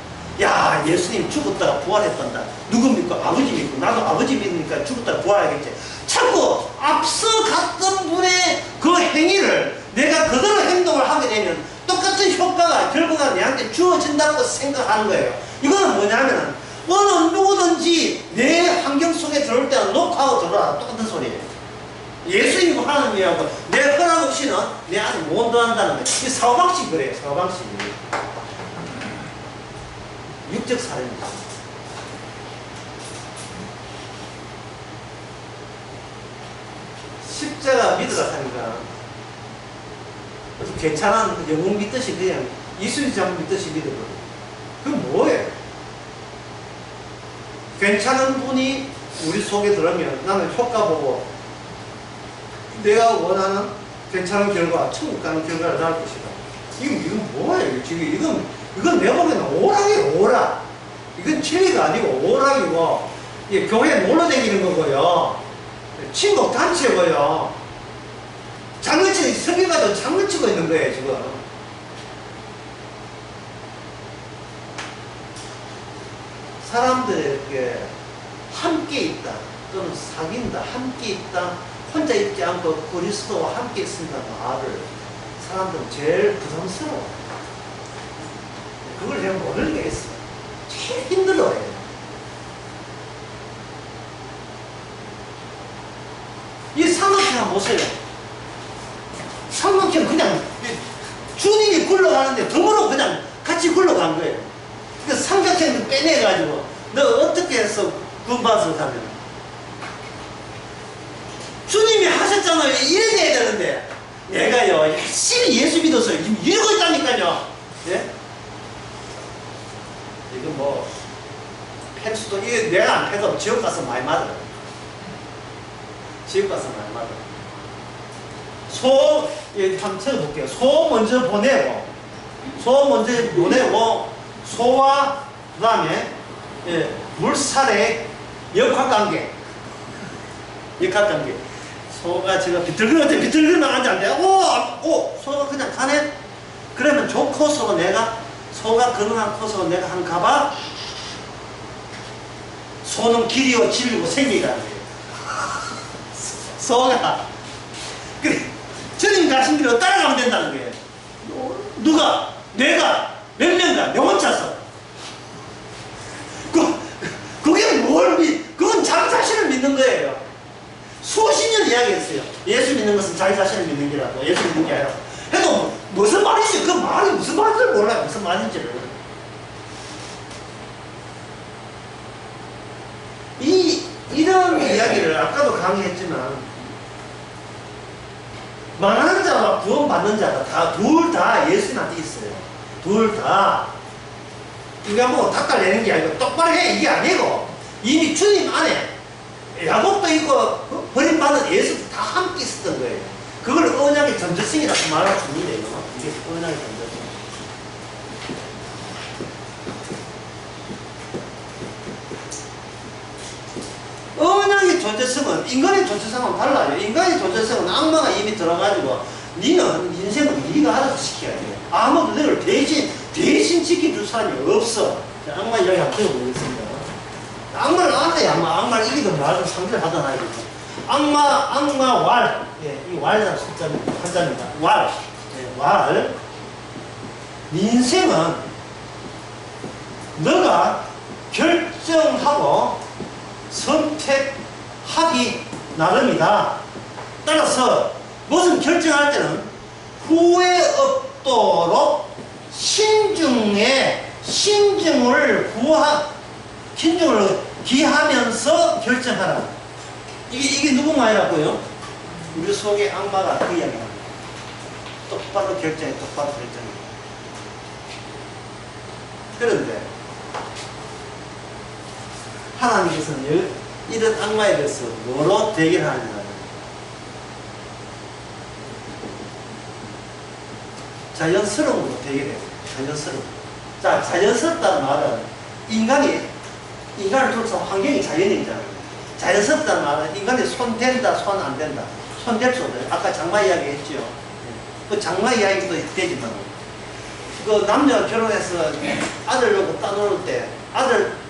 야 예수님 죽었다가 부활했단다. 누구 믿고? 아버지 믿고. 나도 아버지 믿으니까 죽었다가 부활하겠지. 자꾸 앞서 갔던 분의 그 행위를 내가 그대로 행동을 하게 되면 똑같은 효과가 결과가 내한테 주어진다고 생각하는 거예요. 이거는 뭐냐면 어느 누구든지 내 환경 속에 들어올 때는 녹화하고 들어라. 똑같은 소리예요. 예수님과 하나님이하고 내 허락 없이는 내 안에 못 들어간다는 거예요. 이 사고방식 그래요. 사고방식. 육적 사례입니다. 십자가 믿으라 하니까 괜찮은 영웅 믿듯이 그냥 이순신 믿듯이 믿어버려. 그건 뭐예요? 괜찮은 분이 우리 속에 들어오면 나는 효과 보고 내가 원하는 괜찮은 결과, 천국 가는 결과를 낳을 것이다. 이건 뭐예요? 지금 이건 내가 보기에는 오락이에요, 오락. 이건 진리가 아니고 오락이고, 이게 교회에 놀러 다니는 거고요. 친목 단체고요. 성경가도 장난치고 있는 거예요, 지금. 사람들에게 함께 있다, 또는 사귄다, 함께 있다, 혼자 있지 않고 그리스도와 함께 있습니다 말을 사람들은 제일 부담스러워. 그걸 내가 모르는 게 있어. 제일 힘들어요. 이 삼각형 한번 보세요. 삼각형 그냥 주님이 굴러가는데 덤으로 그냥 같이 굴러간 거예요. 그 삼각형을 빼내가지고 너 어떻게 해서 구원받아서 가면 주님이 하셨잖아요. 이래 돼야 되는데 내가요 열심히 예수 믿어서 지금 이러고 있다니까요. 예? 이거 뭐 펜수도 이게 내가 안 패도 지옥 가서 많이 맞아. 지옥 가서 많이 맞아. 소 한번 쳐볼게요. 소 먼저 보내고 소와 그 다음에 물살의 역학관계. 소가 지금 비틀거리면 앉아 안 돼. 소가 그냥 가네. 그러면 저 코스로 소가 그능한 코스로 내가 한 가봐. 소는 길이고 질리고 생기가 소가 그래 주님 가신 길로 따라가면 된다는 거예요. 누가? 내가 몇 명가 내 혼자서. 그게 그건 자기 자신을 믿는 거예요. 수십 년 이야기했어요. 예수 믿는 것은 자기 자신을 믿는 게라고. 예수 믿는 게 아니라. 해도 무슨 말이지? 그 말이 무슨 말인지 몰라요. 무슨 말인지를. 이런 이야기를 아까도 강의했지만 망하는 자와 구원받는 자가 둘 다 예수님한테 있어요. 둘 다. 이거 뭐 닦아내는 게 아니고 똑바로 해 이게 아니고 이미 주님 안에 야곱도 있고 버림받은 예수도 다 함께 존재성이라고 말할 수 있는데, 이게 언약의 존재성. 언약의 존재성은 인간의 존재성은 달라요. 인간의 존재성은 악마가 이미 들어가지고 니는 인생은 니가 알아서 지켜야 돼. 아무도 너를 대신 지켜줄 사람이 없어. 자, 악마 이야기 한번 들어보겠습니다. 악마를 알아야 악마를 이기든 말든 상대를 하든 하야 되죠. 악마 왈. 예, 이 왈이라는 숫자입니다. 한자입니다. 왈. 예, 왈. 네 인생은 너가 결정하고 선택하기 나름이다. 따라서 무슨 결정할 때는 후회 없도록 신중을 기하면서 결정하라. 이게 누구 말이라고요? 우리 속에 악마가 그 이야기합니다. 똑바로 결정해, 똑바로 결정해. 그런데 하나님께서는 이런 악마에 대해서 뭐로 대결하느냐? 자연스러움으로 대결해요. 자연스러움. 자, 자연스럽다는 말은 인간을 둘러싼 환경이 자연이잖아요. 자연스럽다는 말은 인간이 손 된다, 손 안 된다. 손 될 수 없어요. 아까 장마 이야기 했죠. 그 장마 이야기도 되지만, 그 남녀가 결혼해서 아들 놓고 따놓을 때,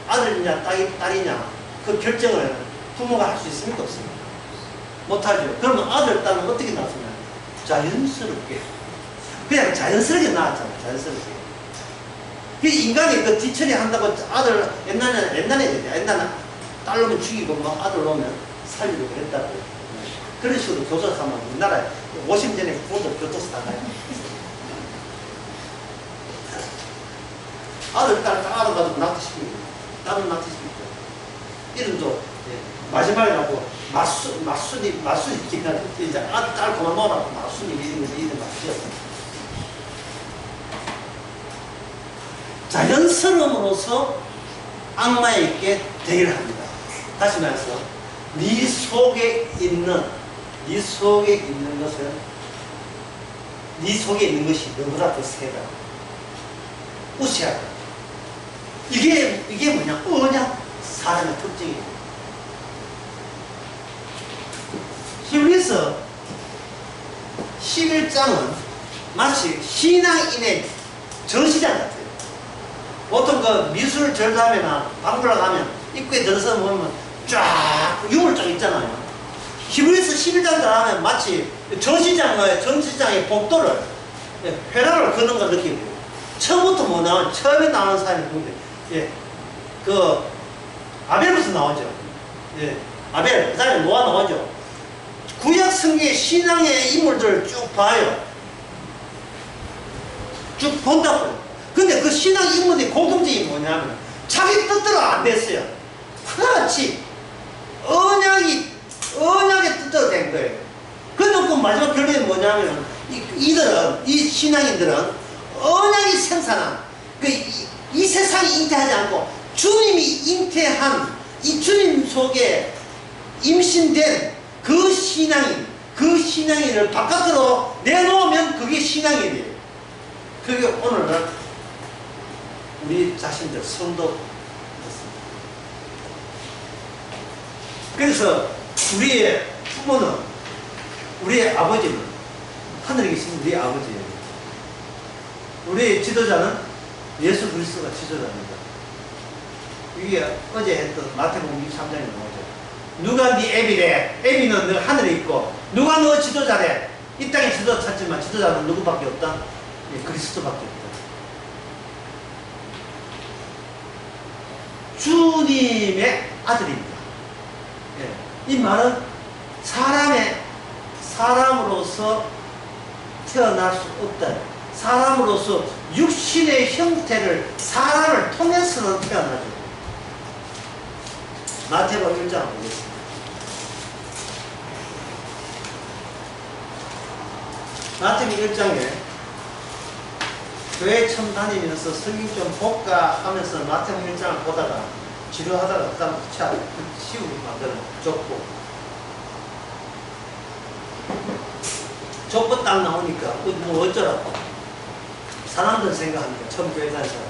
아들이냐, 딸이냐, 그 결정을 부모가 할 수 있습니까? 없습니까? 못하죠. 그러면 아들, 딸은 어떻게 낳았냐? 자연스럽게. 그냥 자연스럽게 낳았잖아요. 자연스럽게. 그 인간이 그 뒤처리 한다고 아들, 옛날에 딸 놓으면 죽이고, 뭐 아들 놓으면 살리고 그랬다고. 그런 식으로 교도소하면 우리나라에 50년에 교도소 다 가요. 아들, 딸 다 알아가지고 납치시키고, 딸은 납치시키고. 이름도, 마지막이라고, 맞순이, 이제 딸 그만 놓으라고, 맞순이 이름 맞추셨어요. 자연스러움으로서 악마에게 대결을 합니다. 다시 말해서, 네 속에 있는 것은, 네 속에 있는 것이 너보다 더 세다. 우시하다. 이게 뭐냐? 언약 사람의 특징이에요. 히브리서 11장은 마치 신앙인의 전시장 같아요. 보통 그 미술 절담회나 방불락 가면 입구에 들어서 보면 쫙 유물장 있잖아요. 히브리서 11장 들어가면 마치 전시장의 복도를, 회라를 걷는 걸 느끼고, 처음부터 뭐 나오는, 처음에 나오는 사람이 누군데, 그 아벨부터 나오죠. 아벨, 그 다음에 노아 나오죠. 구약 성경의 신앙의 인물들을 쭉 봐요. 쭉 본다고요. 근데 그 신앙 인물의 공통점이 뭐냐면 자기 뜻대로 안 됐어요. 하나같이 언약의 뜻대로 된 거예요. 근데 그 마지막 결론이 뭐냐면 이 신앙인들은 언약이 생산한 이 세상이 잉태하지 않고 주님이 잉태한 이 주님 속에 임신된 그 신앙인을 바깥으로 내놓으면 그게 신앙인이에요. 그게 오늘날 우리 자신들 성도였습니다. 그래서 우리의 부모는, 우리의 아버지는 하늘에 계신 우리의 아버지예요. 우리의 지도자는 예수 그리스도가 지도자입니다. 이게 어제 했던 마태복음 23장에 나오죠. 누가 네 애비래? 애비는 너 하늘에 있고, 누가 너 지도자래? 이 땅에 지도자 찾지만 지도자는 누구밖에 없다? 그리스도밖에 없다. 주님의 아들입니다. 이 말은 사람으로서 태어날 수 없다. 사람으로서 육신의 형태를 사람을 통해서는 태어나죠. 마태복음 1장 보겠습니다. 마태복음 1장에 교회 처음 다니면서 성경 좀 볼까 하면서 마태복음 1장을 보다가 지루하다가 그 다음 쉬우게 만들어 줬고, 족보 딱 나오니까 뭐 어쩌라고. 사람들 생각하니까 처음 교회 다닌 사람.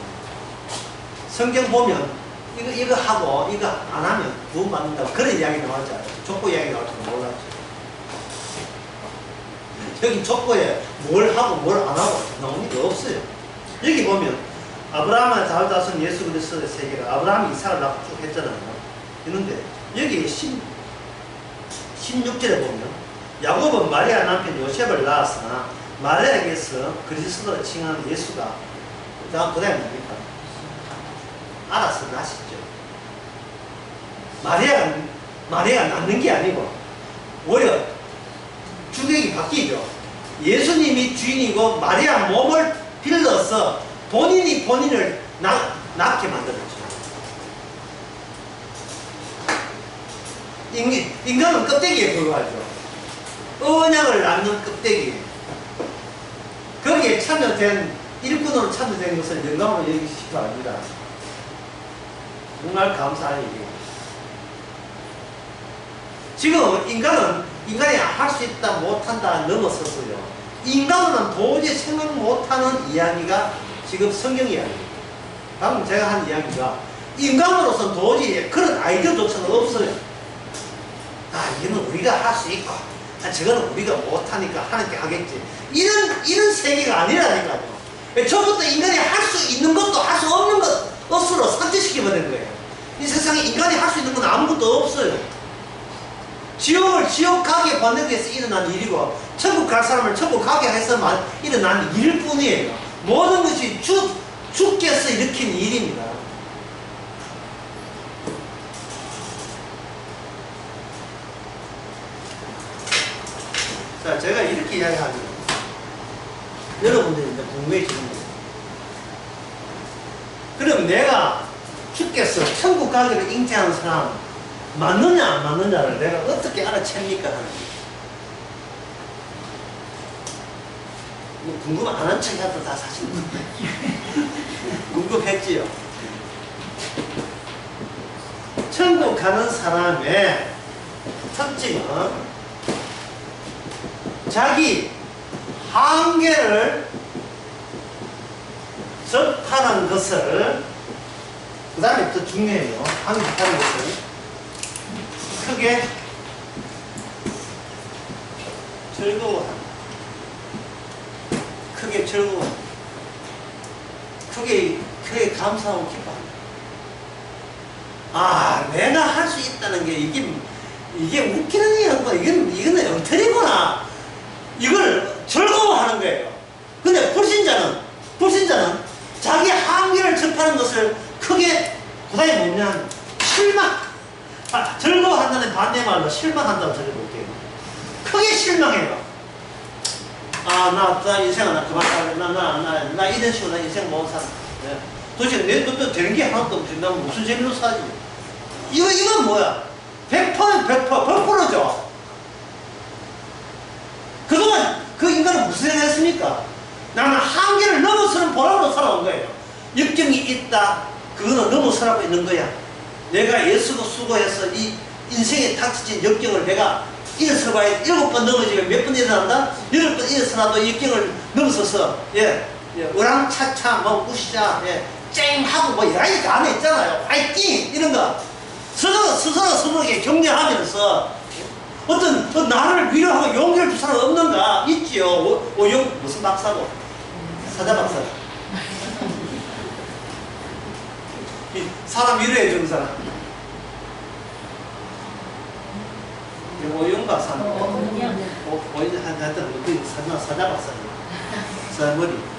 성경 보면 이거 하고 이거 안 하면 구원 받는다고 그런 이야기 나왔지 않아요. 족보 이야기 나올 줄 몰랐죠. 여기 족보에 뭘 하고 뭘 안 하고 나오는 게 없어요. 여기 보면 아브라함의 다윗 자손 예수 그리스도의 세계가 아브라함이 이삭을 낳고 쭉 했잖아요. 했는데 여기 16절에 보면 야곱은 마리아 남편 요셉을 낳았으나 마리아에게서 그리스도를 칭하는 예수가 그다음 뭡니까? 알아서 낳으시죠. 마리아가 낳는 게 아니고 오히려 주객이 바뀌죠. 예수님이 주인이고 마리아 몸을 빌려서 본인이 본인을 낳게 만들었죠. 인간은 껍데기에 불과하죠. 언약을 낳는 껍데기. 거기에 참여된 일꾼으로 참여된 것을 영광으로 여기시기 바랍니다. 정말 감사한 일이에요. 지금 인간이 할 수 있다 못한다 넘어서서요. 인간은 도저히 생각 못하는 이야기가 지금 성경 이야기입니다. 방금 제가 한 이야기가 인간으로서는 도저히 그런 아이디어조차는 없어요. 이거는 우리가 할 수 있고 저거는 우리가 못하니까 하나님께 하겠지. 이런 세계가 아니라니까요. 처음부터 인간이 할 수 있는 것도 할 수 없는 것으로 상태시켜버린 거예요. 이 세상에 인간이 할 수 있는 건 아무것도 없어요. 지옥 가게 받는 데서 일어난 일이고 천국 갈 사람을 천국 가게 해서만 일어난 일일 뿐이에요. 모든 것이 주께서 일으킨 일입니다. 자, 제가 이렇게 이야기하면 여러분들이 이제 궁금해지는 거예요. 그럼 내가 주께서 천국 가기를 잉태하는 사람 맞느냐 안 맞느냐를 내가 어떻게 알아챕니까 하는 거예요. 궁금 안 한 척 해도 다 사실 궁금했지요. 천국 가는 사람의 특징은 자기 한계를 접하는 것을, 그 다음에 더 중요해요. 한계 접하는 것을 크게 즐거워한다. 크게 즐거워한다. 크게 감사하고 기뻐한다. 내가 할 수 있다는 게 이게 웃기는 얘기고 이거는 엉터리구나. 이걸 즐거워하는 거예요. 근데 불신자는 자기 한계를 접하는 것을 크게, 그 다음에 뭐냐, 실망. 즐거워한다는 반대말로 실망한다고 적어볼게요. 크게 실망해요. 나 인생은 나 그만 살래. 나 이런 식으로 나 인생 못 살아. 네. 도대체 내 돈도 되는 게 하나도 없지. 난 무슨 재미로 사지? 이건 뭐야? 100%죠. 그동안 그 인간은 무슨 생각을 했습니까? 나는 한계를 넘어서는 보람으로 살아온 거예요. 역경이 있다. 그거는 넘어서라고 있는 거야. 내가 예수도 수고해서 이 인생에 닥쳐진 역경을 내가 일어서봐야 7번 넘어지면 몇 번 일어난다? 8번 일어서나도 역경을 넘어서서 우랑차차 우시자 쨍하고 이라니까 안에 있잖아요. 파이팅! 이런 거 스스로에게 격려하면서 어떤 나를 위로하고 용기를 줄 사람 없는가? 있지요. 무슨 박사고? 사자 박사. 사람 위로해 주는 사람. 오용 박사는 하여튼 그 사자 박사님. 사머리.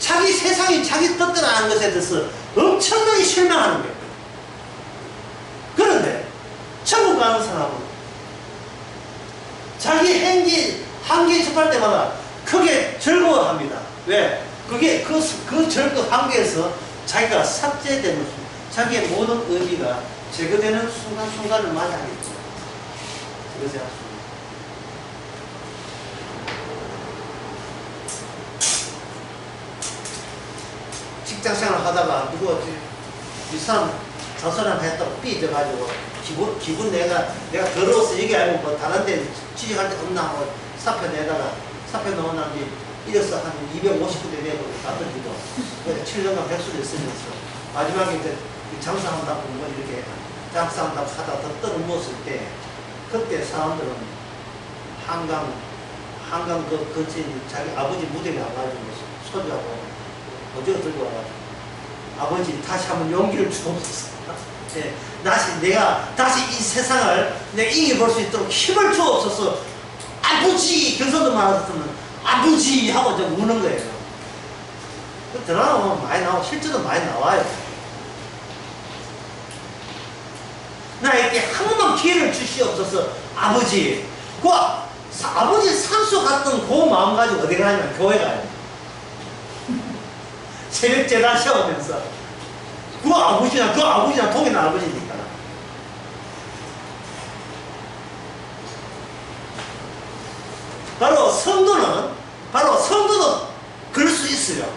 자기 세상이 자기 뜻대로 하는 것에 대해서 엄청나게 실망하는 거예요. 그런데 천국 가는 사람은 자기 한계에 접할 때마다 크게 즐거워합니다. 왜? 그게 그 한계에서 자기가 삭제되는 순간, 자기의 모든 의미가 제거되는 순간순간을 맞이하겠죠. 그러지 않습니다. 직장생활 하다가 이 사람 자수랑 했다고 삐져가지고 기분 내가 더러워서 얘기 알고 뭐 다른 데 취직할 데 없나 하고 사표 내다가 사표 넣어 놨는데 이래서 한 250군데 내고 갔던지도 7년간 백수를 쓰면서 마지막에 이제 장사한다고 뭐 이렇게 장사한다고 하다가 더 떨어먹었을 때 그때 사람들은 한강 그 근처에 자기 아버지 무대에 가가지고 소주하고 오징어 들고 와가지고 아버지 다시 한번 용기를 주옵소서. 네, 내가 다시 이 세상을 내가 이겨볼 수 있도록 힘을 주옵소서. 아버지 경상도 말하셨으면 아버지 하고 좀 우는 거예요. 그 드라마 보면 많이 나오고 실제로 많이 나와요. 나에게 한 번만 기회를 주시옵소서. 아버지. 아버지 산소 갔던 그 마음 가지고 어디 가냐면 교회 가요. 새벽 재단 세우면서 그 아버지나 동이나 아버지니까. 바로 성도도 그럴 수 있어요.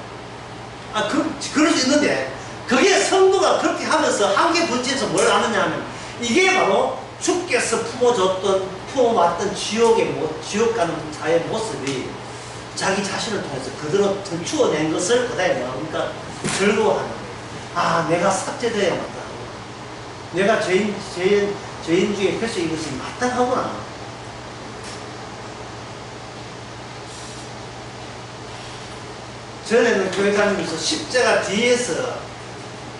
그럴 수 있는데 그게 성도가 그렇게 하면서 한계 분치에서 뭘 아느냐 하면 이게 바로 주께서 품어왔던 지옥 가는 자의 모습이 자기 자신을 통해서 그대로 던추어낸 것을 그다음에 그러니까 즐거워하는 거예요. 아, 내가 삭제되어야 마땅하구나. 내가 죄인 중에 벌써 이것이 마땅하구나. 전에는 교회 다니면서 십자가 뒤에서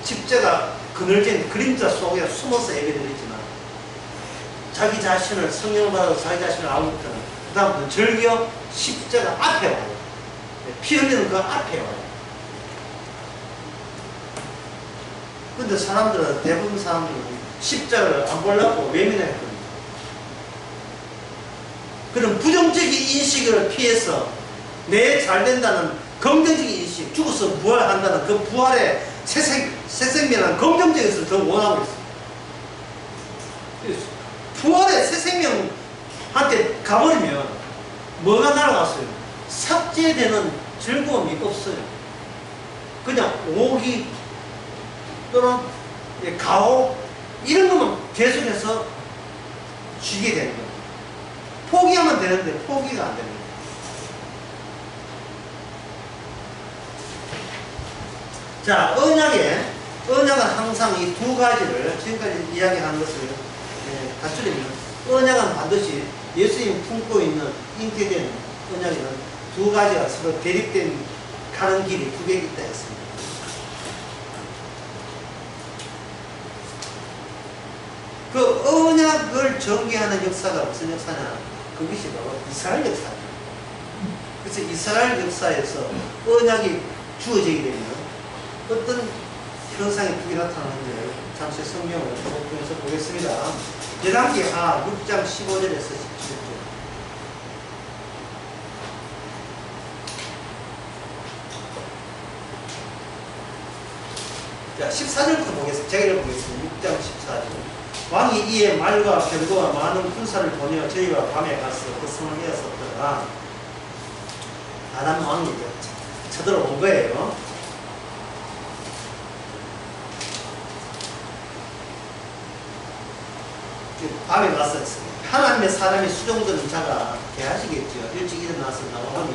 십자가 그늘진 그림자 속에 숨어서 예배드리지만 자기 자신을 성령을 받아서 자기 자신을 알고 있다는 그 다음부터 절기어 십자가 앞에 와요. 피 흘리는 그 앞에 와요. 근데 대부분 사람들은 십자가를 안 보려고 외면했거든요. 그런 부정적인 인식을 피해서 내 잘된다는 긍정적인 인식, 죽어서 부활한다는 그 부활의 새 생명은 긍정적인 것을 더 원하고 있어요. 부활의 새 생명한테 가버리면 뭐가 날아갔어요? 삭제되는 즐거움이 없어요. 그냥 오기 또는 가오 이런 것만 계속해서 쥐게 되는 거예요. 포기하면 되는데 포기가 안 됩니다. 자, 언약은 항상 이 두 가지를 지금까지 이야기한 것을 갖추려면 언약은 반드시 예수님이 품고 있는 잉태된 언약에는 두 가지가 서로 대립된 가는 길이 두 개 있다 했습니다. 그 언약을 전개하는 역사가 무슨 역사냐? 그것이 바로 이스라엘 역사죠. 그래서 이스라엘 역사에서 언약이 주어지게 되면 어떤 현상이 크게 나타나는지 잠시 성경을 통해서 보겠습니다. 열왕기하 6장 15절에서 17절. 자, 14절부터 보겠습니다. 제가 읽어보겠습니다. 6장 14절. 왕이 이에 말과 병거와 많은 군사를 보내어 저희와 밤에 가서 그 성을 에웠었더라. 아람 왕이 쳐들어온 거예요. 밤에 가서 하나님의 사람이 수종드는 자가 대하시겠죠. 일찍 일어나서 나오니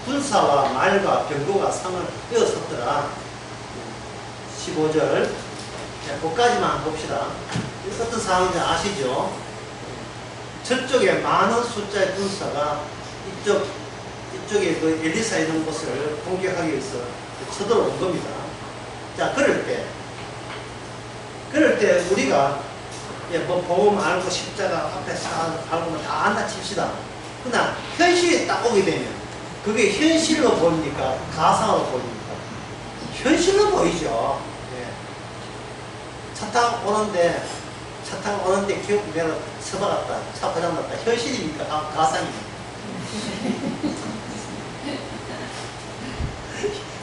군사와 말과 병거가 상을 에웠었더라. 15절. 자, 거기까지만 봅시다. 어떤 상황인지 아시죠? 저쪽에 많은 숫자의 군사가 이쪽에 그 엘리사 있는 곳을 공격하기 위해서 쳐들어온 겁니다. 자, 그럴 때 우리가 뭐 보험 알고 십자가 앞에 알고는 다 안다 칩시다. 그러나 현실에 딱 오게 되면 그게 현실로 보입니까? 가상으로 보입니까? 현실로 보이죠. 차 타고 오는데 기억 내가 서박았다. 차 고장났다. 현실입니까? 가상입니까?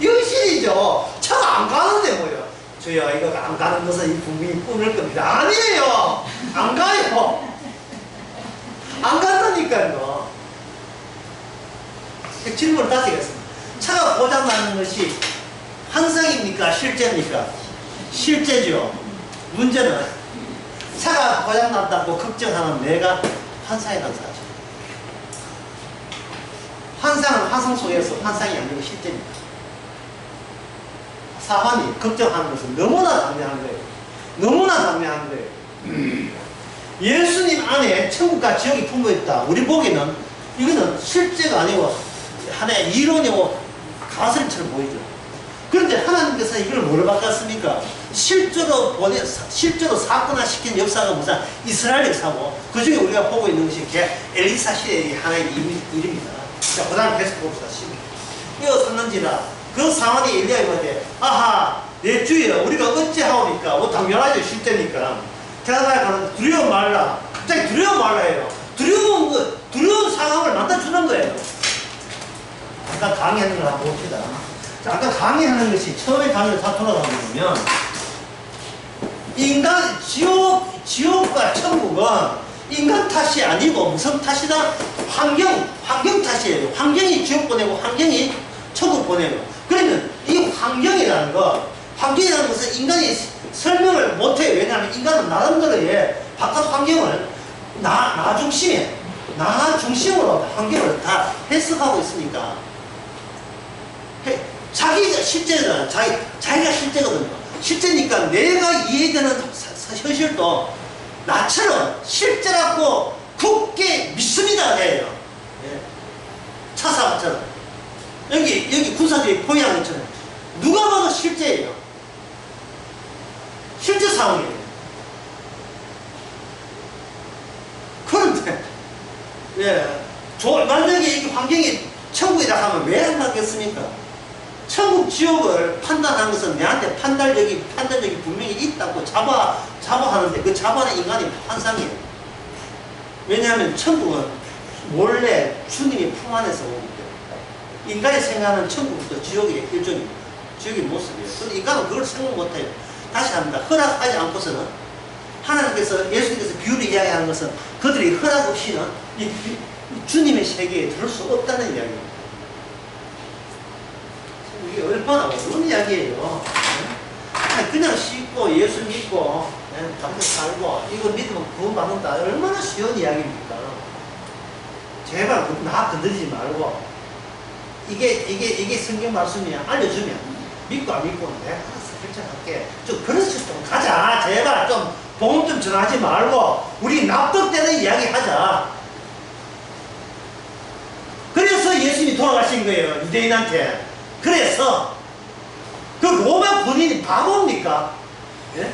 현실이죠. 차가 안 가는데 뭐요? 저야 이거 안 가는 것은 이 국민이 꾸밀 겁니다. 아니에요. 안 가요. 안 간다니까요. 질문을 다시 하겠습니다. 차가 고장나는 것이 환상입니까? 실제입니까? 실제죠. 문제는 차가 고장났다고 걱정하는 내가 환상이라는 사실. 환상은 환상 속에서 환상이 아니고 실제입니다. 사환이 걱정하는 것은 너무나 당연한 거예요. 너무나 당연한 거예요. 예수님 안에 천국과 지옥이 품어있다. 우리 보기에는 이거는 실제가 아니고 하나의 이론이고 가설처럼 보이죠. 그런데 하나님께서 이걸 뭐로 바꿨습니까? 실제로 사건화시킨 역사가 무슨 이스라엘 역사고, 그 중에 우리가 보고 있는 것이 엘리사 시대의 하나의 일입니다. 자, 그 다음 계속 봅시다. 이어 샀는지라 그 상황이 엘리야에게 아하 내 주여 우리가 어찌하오니까 뭐 당연하죠. 실제니까 대답하여 두려워 말라. 갑자기 두려워 말라 해요. 두려운 상황을 만들어주는 거예요. 아까 강의하는 걸 한번 봅시다. 자, 아까 강의하는 것이 처음에 강의를 다 돌아가보면 인간 지옥과 천국은 인간 탓이 아니고 무슨 탓이다? 환경 탓이에요. 환경이 지옥 보내고 환경이 천국 보내고. 그러면 이 환경이라는 것은 인간이 설명을 못해요. 왜냐하면 인간은 나름대로의 바깥 환경을 나 중심으로 환경을 다 해석하고 있으니까 자기가 실제잖아. 자기가 실제거든요. 실제니까 내가 이해되는 현실도 나처럼 실제라고 굳게 믿습니다. 해요. 예. 차사처럼. 여기 군사들이 포위한 것처럼. 누가 봐도 실제예요. 실제 상황이에요. 그런데, 예. 만약에 이 환경이 천국이라 하면 왜 안 맞겠습니까? 천국, 지옥을 판단하는 것은 내한테 판단력이 분명히 있다고 자부하는데 그 자부하는 인간이 환상이에요. 왜냐하면 천국은 원래 주님이 품 안에서 오기 때문에 인간이 생각하는 천국부터 지옥의 일종입니다. 지옥의 모습이에요. 그런데 인간은 그걸 생각 못해요. 다시 합니다. 허락하지 않고서는 하나님께서 예수님께서 비유를 이야기하는 것은 그들이 허락 없이는 이 주님의 세계에 들을 수 없다는 이야기입니다. 이게 얼마나 어려운 이야기예요. 그냥 씻고 예수 믿고 감격 살고 이거 믿으면 구원 받는다. 얼마나 쉬운 이야기입니까? 제발 나 건드리지 말고 이게 성경 말씀이야. 알려주면 믿고 안 믿고 내가 알아서 결정할게. 좀 그런 식으로 좀 가자. 제발 좀 복음 좀 전하지 말고 우리 납득되는 이야기 하자. 그래서 예수님이 돌아가신 거예요. 유대인한테. 그래서 그 로마 군인이 바보입니까? 예?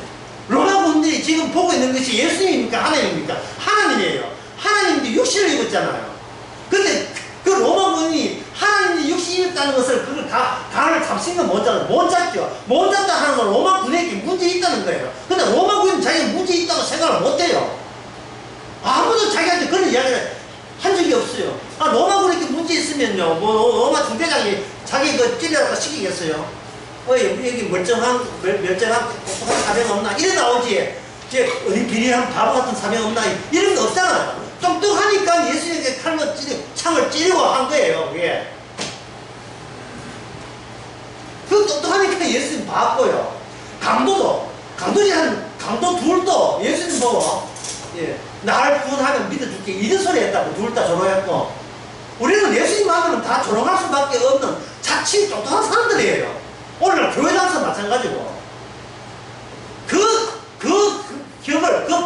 로마 군인들이 지금 보고 있는 것이 예수님입니까? 하나님입니까? 하나님이에요. 하나님도 육신을 입었잖아요. 근데 그 로마 군인이 하나님이 육신을 입었다는 것을 그걸 간을 잡힌 건 못 잡았죠. 못 잡죠. 못 잡다 하는 건 로마 군인에게 문제 있다는 거예요. 근데 로마 군인은 자기가 문제 있다고 생각을 못 해요. 아무도 자기한테 그런 이야기를 한 적이 없어요. 로마 군인에게 문제 있으면요, 로마 중대장이 자기 찔려라고 시키겠어요? 여기 멀쩡한 똑똑한 사명 없나? 이래 나오지. 비리한 바보 같은 사명 없나? 이런 거 없잖아요. 똑똑하니까 예수님에게 창을 찌르고 한 거예요, 그게. 그 똑똑하니까 예수님 봤고요. 강도 둘도 예수님 보고, 날 구원하면 믿어줄게. 이런 소리 했다고 둘 다 조롱했고. 우리는 예수님 만나면 다 조롱할 수밖에 없는 자칫 똑똑한 사람들이에요. 오늘날 교회 다녀서 마찬가지고. 그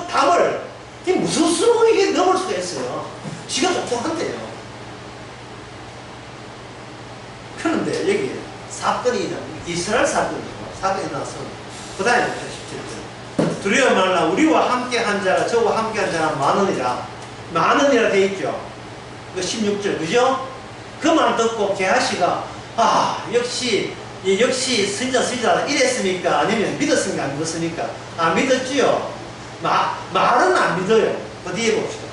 답을, 무슨 수로 이게 넘을 수가 있어요. 지가 똑똑한데요. 그런데 여기 사건이 이스라엘 사건이 나서, 그 다음에 17절. 두려워 말라. 우리와 함께 한 자가, 저와 함께 한 자가 많으니라. 많으니라 돼 있죠. 그 16절, 그죠? 그 말 듣고 게하시가, 역시 스리자 이랬습니까? 아니면 믿었습니까? 안 믿었습니까? 안 믿었지요? 말은 안 믿어요. 그 뒤에 봅시다.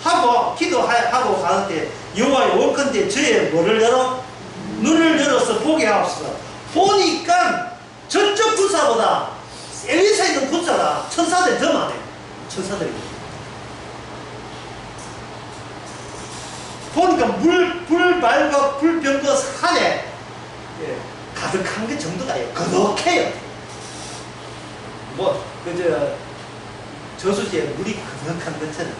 하고, 기도하고 가는데, 여호와여 원컨대 저의 뭐를 열어? 눈을 열어서 보게 하옵소서. 보니까 저쪽 군사보다 엘리사 있는 군사가 천사들이 더 많아요. 천사들이. 보니까 불발과 불병과 산에 가득한 게 정도가 거덕해요. 저수지에 물이 거덕한 것처럼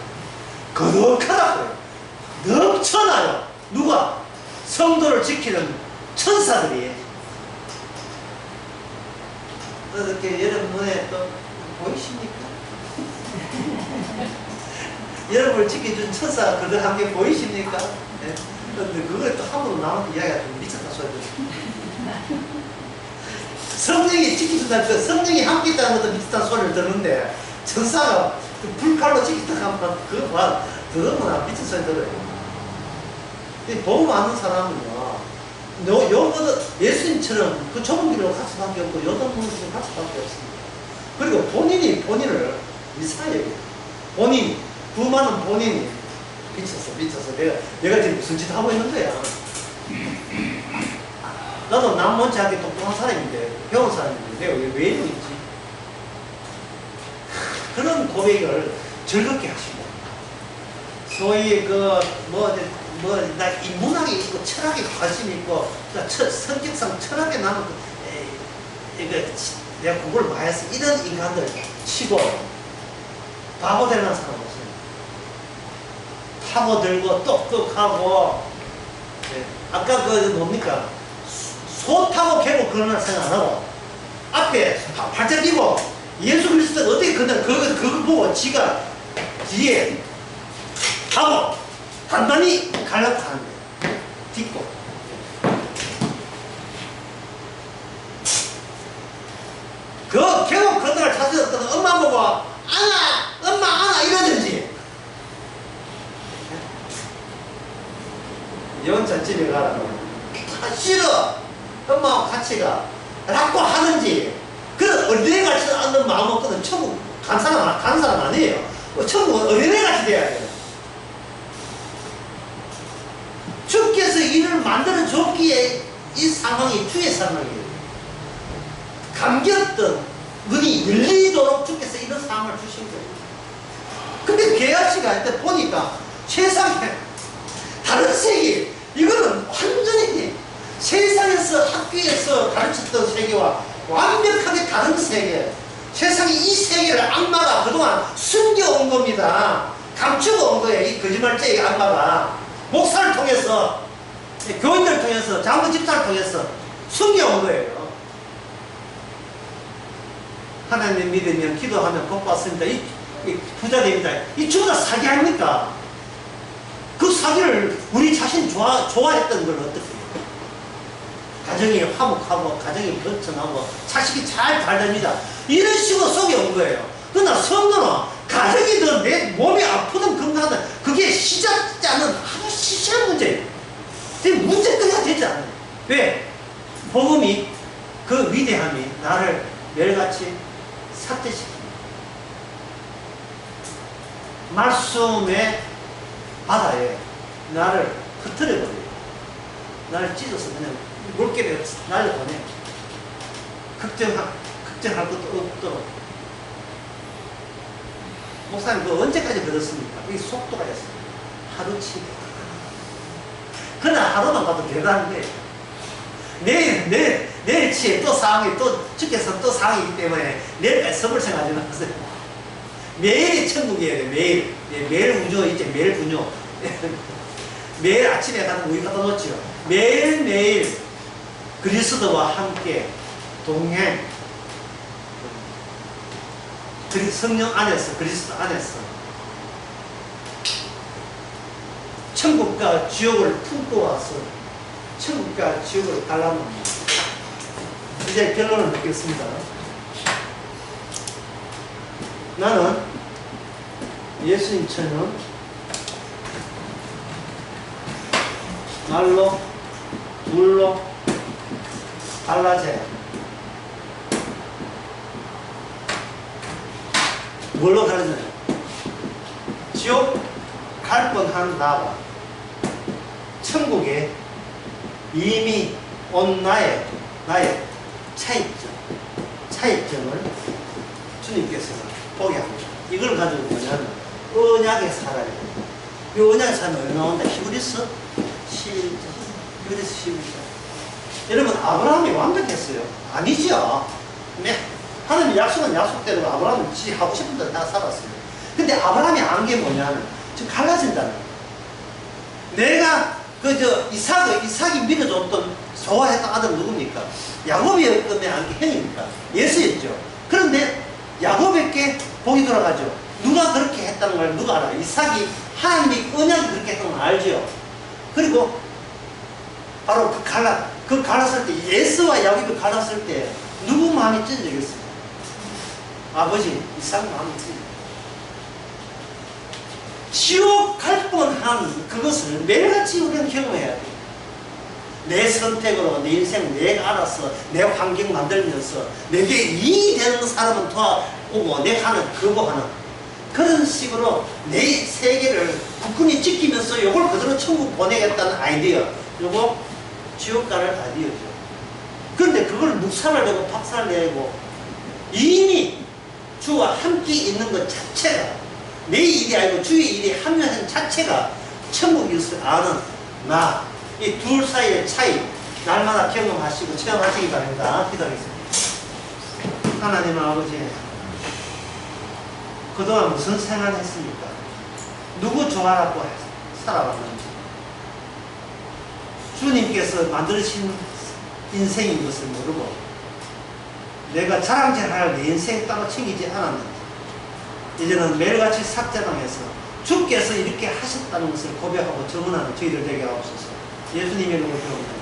거덕하다고요. 넘쳐나요. 누가? 성도를 지키는 천사들이. 어떻게 여러분의 또 보이십니까? 여러분을 지켜준 천사가 거덕한 게 보이십니까? 네? 근데 그걸 또 함부로 나오는 이야기가 좀 미쳤다 소리. 성령이 지켜준다는 그 성령이 함께 있다는 것도 비슷한 소리를 듣는데 천사가 그 불칼로 지킨다 하면 그거 봐. 더구나 미친 소리 들어요. 복음 아는 사람은요, 요거는 예수님처럼 그 좁은 길로 갈 수밖에 없고 요단 문으로 갈 수밖에 없습니다. 그리고 본인이 본인을 이상하게 본인 구만은 본인이 미쳤어. 내가 지금 무슨 짓 하고 있는 거야. 나도 남 못지않게 똑똑한 사람인데, 배운 사람인데 내가 왜 이러고 있지? 그런 고백을 즐겁게 하시고, 소위 나 인문학에 있고 철학에 관심 있고, 성격상 철학에 나는 내가 그걸 많이 해서 이런 인간들 치고 바보 되는 사람 없어요. 파고들고 똑똑하고, 아까 뭡니까? 소 타고 계곡 그러나 생각 안 하고 앞에 발짝 끼고 예수 그리스도가 어떻게 그냥 그거 보고 지가 뒤에 하고 단단히 가려고 하는 거예요. 딛고. 그 계곡 건너를 찾으셨던 엄마 보고 엄마 안아 이러든지 영전집에 가라고 싫어 엄마하고 같이 가 라고 하는지 그런 어린애같이 않는 마음 없거든. 천국 간 사람 아니에요. 천국은 어린애같이 돼야 돼요. 주께서 이를 만들어 줬기에 이 상황이 주의 상황이에요. 감겼던 눈이 열리도록 주께서 이런 상황을 주신 거예요. 근데 개아씨가 할 때 보니까 세상에 다른 세계 이거는 완전히 세상에서 학교에서 가르쳤던 세계와 완벽하게 다른 세계. 세상에 이 세계를 악마가 그동안 숨겨온 겁니다. 감추고 온 거예요. 이 거짓말쟁이 악마가 목사를 통해서 교인들을 통해서 장로 집사를 통해서 숨겨온 거예요. 하나님 믿으면 기도하면 복 받습니다. 이 부자 됩니다. 이 주가 사기 아닙니까? 그 사기를 우리 자신 좋아했던 걸 어떻게 해요? 가정이 화목하고 가정이 번창하고 자식이 잘 됩니다. 이런 식으로 속여온 거예요. 그러나 성도는 가정이든 내 몸이 아프든 건강하든 그게 시작자는 아주 시시한 문제예요. 문제거리가 되지 않아요. 왜? 복음이 그 위대함이 나를 매일같이 삭제시킵니다. 말씀의 바다에 나를 흐트려버려요. 나를 찢어서 그냥 물결에 날려보내요. 걱정할 것도 없도록. 목사님, 그거 언제까지 그렇습니까? 이 속도가 있어요. 하루치. 그러나 하루만 가도 대단한 거예요. 내일치에 또 상황이 주께서 또 상황이기 때문에 내일까지 선물 생각하지 마세요. 매일이 천국이에요. 매일 우주 있죠. 매일 분유. 매일 아침에 가는 우유 갖다 놓죠. 매일매일 그리스도와 함께 동행. 성령 안에서, 그리스도 안에서 천국과 지옥을 품고 와서 천국과 지옥을 갈라놓습니다. 이제 결론을 맺겠습니다. 나는 예수님처럼 말로, 물로 달라져야 뭘로 다르냐요? 지옥 갈 뻔한 나와 천국에 이미 온 나의 차이점을 주님께서는 보게 합니다. 이걸 가지고 뭐냐면 언약의 살아야 돼요. 이 언약의 살은 어디 나온다? 히브리서 11장. 히브리서 11장. 여러분, 아브라함이 완벽했어요? 아니죠. 네. 하나님 약속은 약속대로 아브라함은 지 하고 싶은 대로 다 살았어요. 근데 아브라함이 안 게 뭐냐면 지금 갈라진다는 거예요. 내가 이삭이 믿어줬던 좋아했던 아들 누굽니까? 야곱이었거든요. 형입니까? 예수였죠. 그런데 야곱에게 복이 돌아가죠. 누가 그렇게 했다는 걸 누가 알아요? 이삭이 하나님이 언약이 그렇게 했던 걸 알죠. 그리고 바로 그 갈랐을 때 예수와 야곱이 갈랐을 때 누구 마음이 찢어지겠어요? 아버지 이삭 마음이 찢어져요. 지옥 갈 뻔한 그것을 매일같이 우리는 경험해야 돼요. 내 선택으로 내 인생 내가 알아서 내 환경 만들면서 내게 이익이 되는 사람은 도와오고 내가 하는 거부하는 그런 식으로 내 세계를 굳건히 지키면서 이걸 그대로 천국 보내겠다는 아이디어, 요거 지옥 갈 아이디어죠. 그런데 그걸 묵살을 내고 박살을 내고 이미 주와 함께 있는 것 자체가 내 일이 아니고 주의 일이 합류하는 자체가 천국일 줄 아는 나, 이 둘 사이의 차이 날마다 경험하시고 체험하시기 바랍니다. 기도하겠습니다. 하나님 아버지, 그동안 무슨 생활을 했습니까? 누구 좋아라고 살아왔는지 주님께서 만드신 인생인 것을 모르고 내가 자랑질할 내 인생 따로 챙기지 않았는지 이제는 매일같이 삭제당해서 주께서 이렇게 하셨다는 것을 고백하고 증언하는 저희들 되게 하옵소서. 예수님의 이름으로 기도합니다.